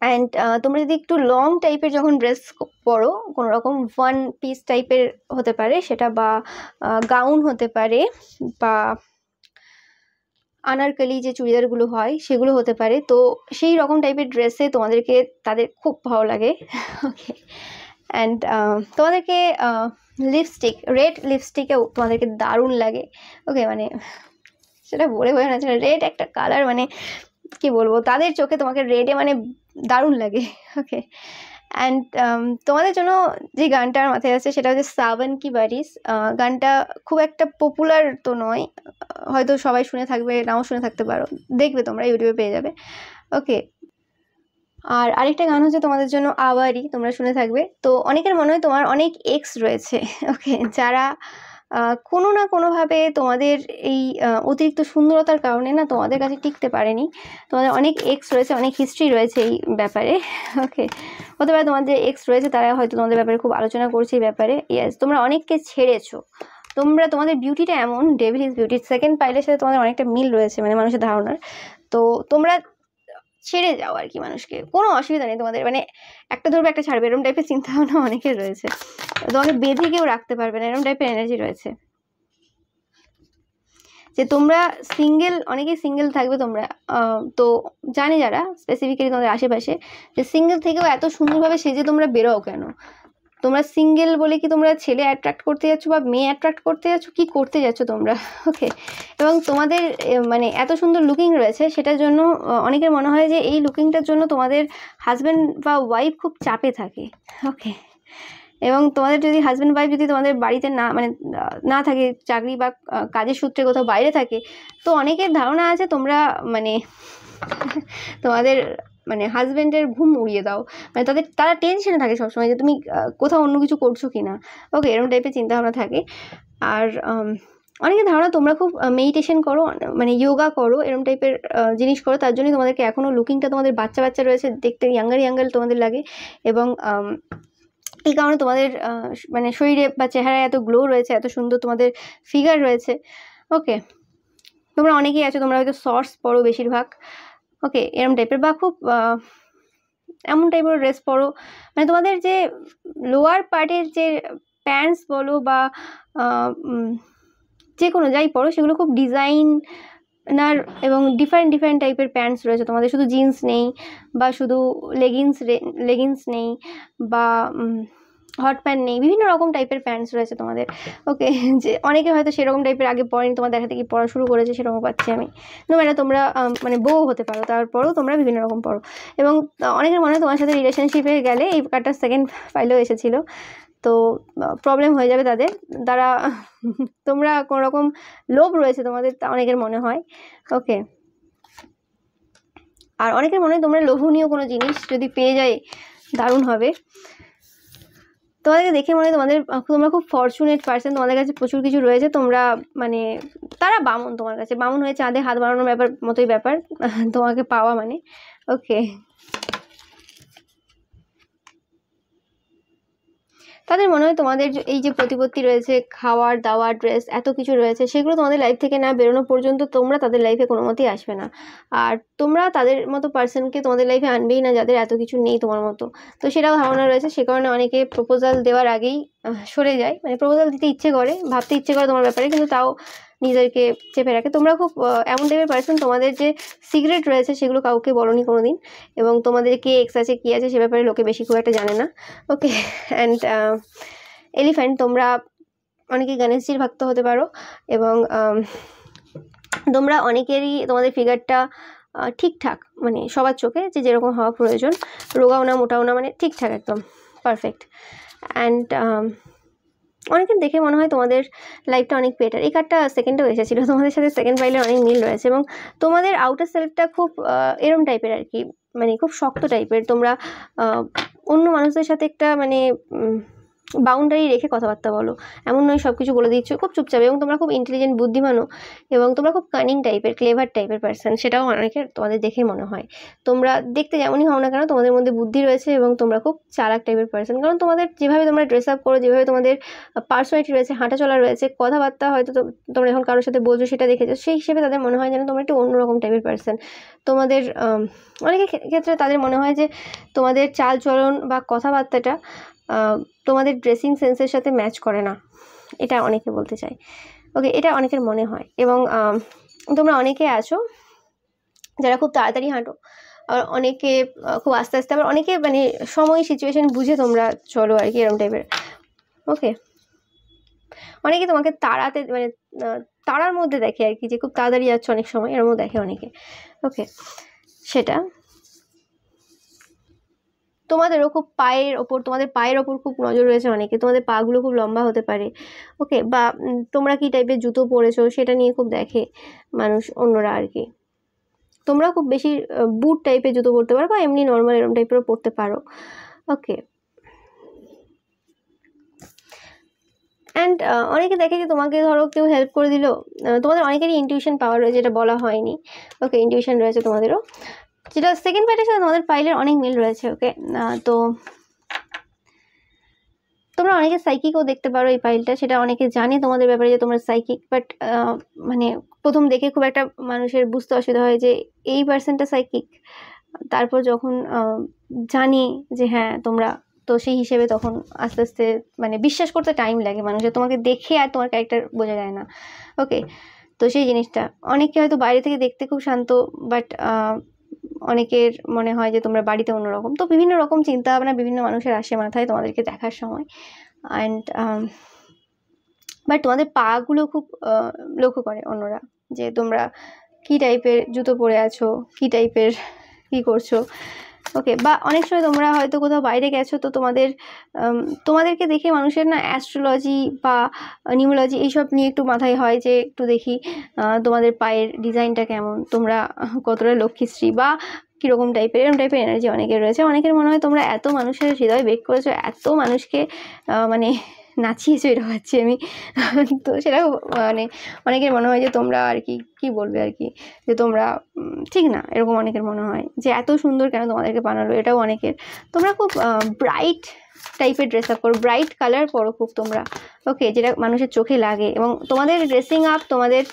অ্যান্ড তোমরা যদি একটু লং টাইপের যখন ড্রেস পরো, কোনো রকম ওয়ান পিস টাইপের হতে পারে সেটা, বা গাউন হতে পারে, বা আনারকলি যে চুড়িদারগুলো হয় সেগুলো হতে পারে, তো সেই রকম টাইপের ড্রেসে তাদের খুব ভালো লাগে। ওকে, অ্যান্ড তোমাদেরকে রেড লিপস্টিকেও তোমাদেরকে দারুণ লাগে। ওকে, মানে সেটা বলে বোঝানো যাচ্ছে না, রেড একটা কালার, মানে কি বলবো, তাদের চোখে তোমাকে রেডে মানে দারুণ লাগে। ওকে, অ্যান্ড তোমাদের জন্য যে গানটার মাথায় আছে সেটা হচ্ছে সাবন কি বারিশ। গানটা খুব একটা পপুলার তো নয়, হয়তো সবাই শুনে থাকবে, নাও শুনে থাকতে পারো, দেখবে তোমরা ইউটিউবে পেয়ে যাবে। ওকে, আর আরেকটা গান হচ্ছে তোমাদের জন্য আওয়ারি, তোমরা শুনে থাকবে। তো অনেকের মনে হয় তোমার অনেক এক্স রয়েছে, ওকে, যারা কোনো না কোনোভাবে তোমাদের এই অতিরিক্ত সুন্দরতার কারণে না তোমাদের কাছে টিকতে পারেনি। তোমাদের অনেক এক্স রয়েছে, অনেক হিস্ট্রি রয়েছে এই ব্যাপারে। ওকে, হতে পারে তোমাদের যে এক্স রয়েছে তারা হয়তো তোমাদের ব্যাপারে খুব আলোচনা করছে এই ব্যাপারে। ইয়েস, তোমরা অনেককে ছেড়েছো। তোমাদের বিউটিটা এমন, ডেভিল ইজ বিউটি, সেকেন্ড পাইলের সাথে তোমাদের অনেকটা মিল রয়েছে মানে মানুষের ধারণার। তো তোমরা ছেড়ে যাও আর কি মানুষকে, কোনো অসুবিধা নেই তোমাদের, মানে একটা ধরবে একটা ছাড়বে এরকম টাইপের চিন্তা ভাবনা অনেকের রয়েছে। তোমাকে বেঁধে কেউ রাখতে পারবে না, এরকম টাইপের এনার্জি রয়েছে যে তোমরা সিঙ্গেল, অনেকেই সিঙ্গেল থাকবে তোমরা। তো জানি যারা স্পেসিফিক্যালি তোমাদের আশেপাশে, যে সিঙ্গেল থেকেও এত সুন্দরভাবে সেজে তোমরা বেরোও কেন? তোমরা সিঙ্গেল বলে কি তোমরা ছেলে অ্যাট্রাক্ট করতে যাচ্ছ বা মেয়ে অ্যাট্রাক্ট করতে যাচ্ছ, কি করতে যাচ্ছ তোমরা? ওকে, এবং তোমাদের মানে এত সুন্দর লুকিং রয়েছে, সেটার জন্য অনেকের মনে হয় যে এই লুকিংটার জন্য তোমাদের হাজব্যান্ড বা ওয়াইফ খুব চাপে থাকে। ওকে, এবং তোমাদের যদি হাজব্যান্ড ওয়াইফ যদি তোমাদের বাড়িতে না থাকে, চাকরি বা কাজের সূত্রে কোথাও বাইরে থাকে, তো অনেকের ধারণা আছে তোমরা মানে তোমাদের মানে হাজব্যান্ডের ঘুম উড়িয়ে দাও, মানে তারা টেনশনে থাকে সবসময় যে তুমি কোথাও অন্য কিছু করছো কি না। ওকে, এরকম টাইপের চিন্তাভাবনা থাকে। আর অনেকের ধারণা তোমরা খুব মেডিটেশন করো, মানে যোগা করো, এরকম টাইপের জিনিস করো, তার জন্যই তোমাদেরকে এখনও লুকিংটা তোমাদের বাচ্চা রয়েছে, দেখতে ইয়াঙ্গার তোমাদের লাগে। এবং এই কারণে তোমাদের মানে শরীরে বা চেহারায় এত গ্লো রয়েছে, এত সুন্দর তোমাদের ফিগার রয়েছে। ওকে, তোমরা অনেকেই আছো তোমরা হয়তো শর্টস পরো বেশিরভাগ, ওকে, এরম টাইপের, বা খুব এমন টাইপের ড্রেস পরো, মানে তোমাদের যে লোয়ার পার্টের যে প্যান্টস বলো বা যে কোনো যাই পরো সেগুলো খুব ডিজাইনার এবং ডিফারেন্ট ডিফারেন্ট টাইপের প্যান্টস রয়েছে তোমাদের, শুধু জিন্স নেই বা শুধু লেগিংস নেই বা হট প্যান্ট নেই, বিভিন্ন রকম টাইপের প্যান্টস রয়েছে তোমাদের, ওকে। যে অনেকে হয়তো সেরকম টাইপের আগে পরেনি, তোমার দেখা থেকে পড়া শুরু করেছে, সেরকম পাচ্ছি আমি। নো ম্যাটার, তোমরা মানে বউ হতে পারো, তারপরেও তোমরা বিভিন্ন রকম পড়ো। এবং অনেকের মনে হয় তোমার সাথে রিলেশনশিপে গেলে, এই কার্ডটা সেকেন্ড ফাইলেও এসেছিলো, তো প্রবলেম হয়ে যাবে তাদের দ্বারা। তোমরা কোনো রকম লোভ রয়েছে তোমাদের, অনেকের মনে হয়, ওকে। আর অনেকের মনে হয় তোমরা লোভনীয় কোনো জিনিস যদি পেয়ে যায় দারুণ হবে। তোমাদেরকে দেখে মনে হয় তোমরা খুব ফরচুনেট পার্সন, তোমাদের কাছে প্রচুর কিছু রয়েছে, তোমরা মানে তারা বামন, তোমার কাছে বামন হয়ে চাঁদে হাত বাড়ানোর মতোই ব্যাপার তোমাকে পাওয়া, মানে, ওকে। তাদের মনে হয় তোমাদের এই যে প্রতিপত্তি রয়েছে, খাওয়ার দাওয়ার ড্রেস এত কিছু রয়েছে, সেগুলো তোমাদের লাইফ থেকে না বেরোনো পর্যন্ত তোমরা তাদের লাইফে কোনো মতেই আসবে না। আর তোমরা তাদের মতো পার্সনকে তোমাদের লাইফে আনবেই না যাদের এত কিছু নেই তোমার মতো। তো সেটাও ধারণা রয়েছে, সে কারণে অনেকে প্রপোজাল দেওয়ার আগেই সরে যায়, মানে প্রপোজাল দিতে ইচ্ছে করে, ভাবতে ইচ্ছে করে তোমার ব্যাপারে, কিন্তু তাও নিজেদেরকে চেপে রাখে। তোমরা খুব এমন টাইপের পার্সন, তোমাদের যে সিক্রেট রয়েছে সেগুলো কাউকে বলোনি কোনো দিন, এবং তোমাদের কে এক্স আছে কী আছে সে ব্যাপারে লোকে বেশি খুব একটা জানে না, ওকে। অ্যান্ড এলিফ্যান্ট, তোমরা অনেকে গণেশজির ভক্ত হতে পারো, এবং তোমরা অনেকেরই তোমাদের ফিগারটা ঠিকঠাক, মানে সবার চোখে যে যেরকম হওয়া প্রয়োজন, রোগাও না মোটাও না, মানে ঠিকঠাক একদম পারফেক্ট। অ্যান্ড অনেকের দেখে মনে হয় তোমাদের লাইফটা অনেক বেটার। এই কার্ডটা সেকেন্ডেও এসেছিলো, তোমাদের সাথে সেকেন্ড ফাইলে অনেক মিল রয়েছে, এবং তোমাদের আউটার সেলফটা খুব এরম টাইপের আর কি, মানে খুব শক্ত টাইপের। তোমরা অন্য মানুষদের সাথে একটা মানে বাউন্ডারি রেখে কথাবার্তা বলো, এমন নয় সব কিছু বলে দিচ্ছ, খুব চুপচাপ। এবং তোমরা খুব ইন্টেলিজেন্ট, বুদ্ধিমানও, এবং তোমরা খুব কানিং টাইপের, ক্লেভার টাইপের পার্সন, সেটাও অনেকের তোমাদের দেখে মনে হয়। তোমরা দেখতে যেমনই হও না কেন, তোমাদের মধ্যে বুদ্ধি রয়েছে, এবং তোমরা খুব চালাক টাইপের পার্সন, কারণ তোমাদের যেভাবে তোমরা ড্রেস আপ করো, যেভাবে তোমাদের পার্সোনালিটি রয়েছে, হাঁটা চলা রয়েছে, কথাবার্তা হয়তো তোমরা যখন কারোর সাথে বলছো সেটা দেখেছো, সেই হিসেবে তাদের মনে হয় যেন তোমরা একটু অন্যরকম টাইপের পার্সন। তোমাদের অনেকের ক্ষেত্রে তাদের মনে হয় যে তোমাদের চাল চলন বা কথাবার্তাটা তোমাদের ড্রেসিং সেন্সের সাথে ম্যাচ করে না, এটা অনেকে বলতে চায়, ওকে। এটা অনেকের মনে হয়। এবং তোমরা অনেকে আছো যারা খুব তাড়াতাড়ি হাঁটো, আর অনেকে খুব আস্তে আস্তে, আবার অনেকে মানে সময় সিচুয়েশন বুঝে তোমরা চলো আর কি, এরকম টাইপের, ওকে। অনেকে তোমাকে তাড়াতে, মানে তাড়ার মধ্যে দেখে আর কি, যে খুব তাড়াতাড়ি যাচ্ছ অনেক সময়, এর মধ্যে দেখে অনেকে, ওকে। সেটা তোমাদেরও খুব তোমাদের পায়ের ওপর খুব নজর রয়েছে অনেকে, তোমাদের পাগুলো খুব লম্বা হতে পারে, ওকে। বা তোমরা কি টাইপের জুতো পরেছো সেটা নিয়ে খুব দেখে মানুষ, অন্যরা আর কি। তোমরা খুব বেশি বুট টাইপের জুতো পরতে পারো, বা এমনি নর্মাল এরকম টাইপেরও পরতে পারো, ওকে। অ্যান্ড অনেকে দেখে যে তোমাকে ধরো কেউ হেল্প করে দিল, তোমাদের অনেকেরই ইনটিউশন পাওয়ার রয়েছে, যেটা বলা হয়নি, ওকে। ইনটিউশন রয়েছে তোমাদেরও, যেটা সেকেন্ড পার্টের সাথে তোমাদের ফাইলের অনেক মিল রয়েছে, ওকে। তো তোমরা অনেকে সাইকিকও দেখতে পারো এই ফাইলটা, সেটা অনেকে জানে তোমাদের ব্যাপারে যে তোমরা সাইকিক, বাট মানে প্রথম দেখে খুব একটা মানুষের বুঝতে অসুবিধা হয় যে এই পার্সনটা সাইকিক। তারপর যখন জানি যে হ্যাঁ তোমরা, তো সেই হিসেবে তখন আস্তে আস্তে মানে বিশ্বাস করতে টাইম লাগে মানুষের, তোমাকে দেখে আর তোমার ক্যারেক্টার বোঝা যায় না, ওকে। তো সেই জিনিসটা অনেকে হয়তো বাইরে থেকে দেখতে খুব শান্ত, বাট অনেকের মনে হয় যে তোমরা বাড়িতে অন্যরকম। তো বিভিন্ন রকম চিন্তা ভাবনা বিভিন্ন মানুষের আসে মাথায় তোমাদেরকে দেখার সময়। অ্যান্ড বাট তোমাদের পাগুলো খুব লক্ষ্য করে অন্যরা, যে তোমরা কি টাইপের জুতো পরে আছো, কি টাইপের কি করছো, ওকে। বা অনেক সময় তোমরা হয়তো কোথাও বাইরে গেছো, তো তোমাদেরকে দেখে মানুষের না অ্যাস্ট্রোলজি বা নিউমোলজি এইসব নিয়ে একটু মাথায় হয়, যে একটু দেখি তোমাদের পায়ের ডিজাইনটা কেমন, তোমরা কতটা লক্ষ্মীশ্রী বা কীরকম টাইপের, এরকম টাইপের এনার্জি অনেকের রয়েছে। অনেকের মনে হয় তোমরা এত মানুষের হৃদয় বেগ করেছো, এত মানুষকে মানে নাচিয়েছো এটা ভাবছি আমি। তো সেটা মানে অনেকের মনে হয় যে তোমরা আর কি বলবে আর কি, যে তোমরা ঠিক না, এরকম অনেকের মনে হয় যে এত সুন্দর কেন তোমাদেরকে বানালো, এটাও অনেকের। তোমরা খুব ব্রাইট টাইপের ড্রেস আপ করো, ব্রাইট কালার পরো খুব তোমরা, ওকে, যেটা মানুষের চোখে লাগে। এবং তোমাদের ড্রেসিং আপ, তোমাদের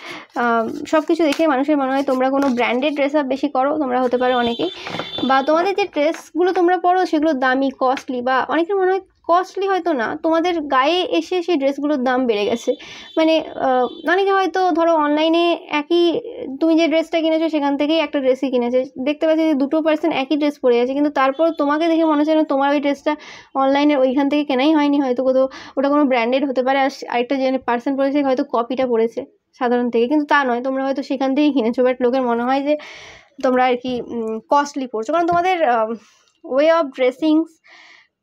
সব কিছু দেখে মানুষের মনে হয় তোমরা কোনো ব্র্যান্ডেড ড্রেস আপ বেশি করো, তোমরা হতে পারো অনেকেই, বা তোমাদের যে ড্রেসগুলো তোমরা পরো সেগুলো দামি, কস্টলি, বা অনেকের মনে হয় কস্টলি হয়তো না, তোমাদের গায়ে এসে সেই ড্রেসগুলোর দাম বেড়ে গেছে। মানে অনেকে হয়তো ধরো অনলাইনে একই, তুমি যে ড্রেসটা কিনেছো সেখান থেকেই একটা ড্রেসই কিনেছে, দেখতে পাচ্ছি যে দুটো পার্সন একই ড্রেস পরে আছে, কিন্তু তারপর তোমাকে দেখে মনে হচ্ছে না তোমার ওই ড্রেসটা অনলাইনে ওইখান থেকে কেনাই হয়নি, হয়তো কোথাও ওটা কোনো ব্র্যান্ডেড হতে পারে, আর আরেকটা যে পার্সন পরেছে হয়তো কপিটা পড়েছে সাধারণ থেকে, কিন্তু তা নয়, তোমরা হয়তো সেখান থেকেই কিনেছো, বাট লোকের মনে হয় যে তোমরা আর কি কস্টলি পড়ছো, কারণ তোমাদের ওয়ে অফ ড্রেসিংস,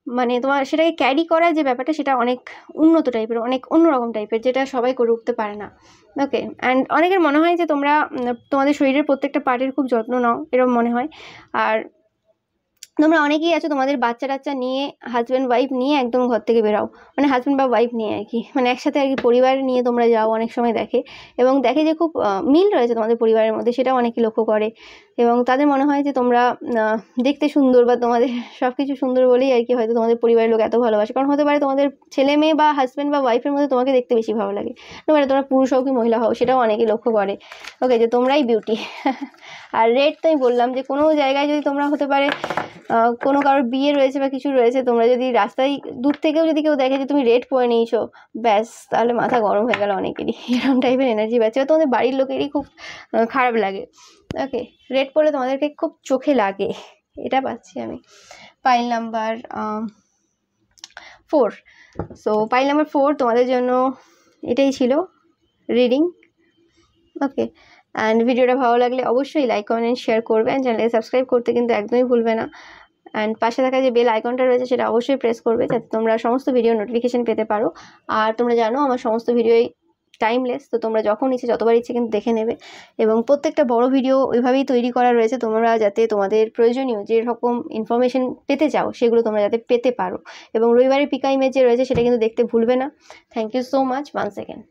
মানে তোমার সেটাকে ক্যারি করার যে ব্যাপারটা সেটা অনেক উন্নত টাইপের, অনেক অন্যরকম টাইপের, যেটা সবাই করে উঠতে পারে না। ওকে, অ্যান্ড অনেকের মনে হয় যে তোমরা তোমাদের শরীরের প্রত্যেকটা পার্টের খুব যত্ন নাও, এরকম মনে হয়। আর তোমরা অনেকেই আছো তোমাদের বাচ্চা টাচ্চা নিয়ে, হাজব্যান্ড ওয়াইফ নিয়ে একদম ঘর থেকে বেরাও, মানে হাজব্যান্ড বা ওয়াইফ নিয়ে আর কি, মানে একসাথে আর কি পরিবার নিয়ে তোমরা যাও অনেক সময় দেখে, এবং দেখে যে খুব মিল রয়েছে তোমাদের পরিবারের মধ্যে, সেটাও অনেকে লক্ষ্য করে, এবং তাদের মনে হয় যে তোমরা দেখতে সুন্দর, বা তোমাদের সব কিছু সুন্দর বলেই আর কি হয়তো তোমাদের পরিবারের লোক এত ভালোবাসে, কারণ হতে পারে তোমাদের ছেলে মেয়ে বা হাজব্যান্ড বা ওয়াইফের মধ্যে তোমাকে দেখতে বেশি ভালো লাগে, মানে তোমরা পুরুষ হও কি মহিলা হও, সেটাও অনেকে লক্ষ্য করে। ওকে, যে তোমরাই বিউটি। আর রেড তো আমি বললাম যে কোনো জায়গায় যদি তোমরা হতে পারে কোনো কারোর বিয়ে রয়েছে বা কিছু রয়েছে, তোমরা যদি রাস্তায় দূর থেকেও যদি কেউ দেখে যে তুমি রেড পরে নিয়েছো, ব্যাস তাহলে মাথা গরম হয়ে গেল অনেকেরই, এরকম টাইপের এনার্জি পাচ্ছে, তোমাদের বাড়ির লোকেরই খুব খারাপ লাগে। ওকে, রেড পরলে তোমাদেরকে খুব চোখে লাগে, এটা পাচ্ছি আমি। Pile number 4। So pile number 4 তোমাদের জন্য এটাই ছিল রিডিং। ওকে, অ্যান্ড ভিডিওটা ভালো লাগলে অবশ্যই লাইক কমেন্ট শেয়ার করবে, অ্যান্ড চ্যানেলকে সাবস্ক্রাইব করতে কিন্তু একদমই ভুলবে না। অ্যান্ড পাশে থাকা যে বেল আইকনটা রয়েছে সেটা অবশ্যই প্রেস করবে, যাতে তোমরা সমস্ত ভিডিও নোটিফিকেশান পেতে পারো। আর তোমরা জানো আমার সমস্ত ভিডিওই টাইমলেস, তো তোমরা যখন ইচ্ছে যতবার ইচ্ছে কিন্তু দেখে নেবে, এবং প্রত্যেকটা বড় ভিডিও ওইভাবেই তৈরি করা রয়েছে, তোমরা যাতে তোমাদের প্রয়োজনীয় যে রকম ইনফরমেশন পেতে চাও সেগুলো তোমরা যাতে পেতে পারো। এবং রবিবারের পিকা ইমেজ যে রয়েছে সেটা কিন্তু দেখতে ভুলবে না। Thank you so much once second.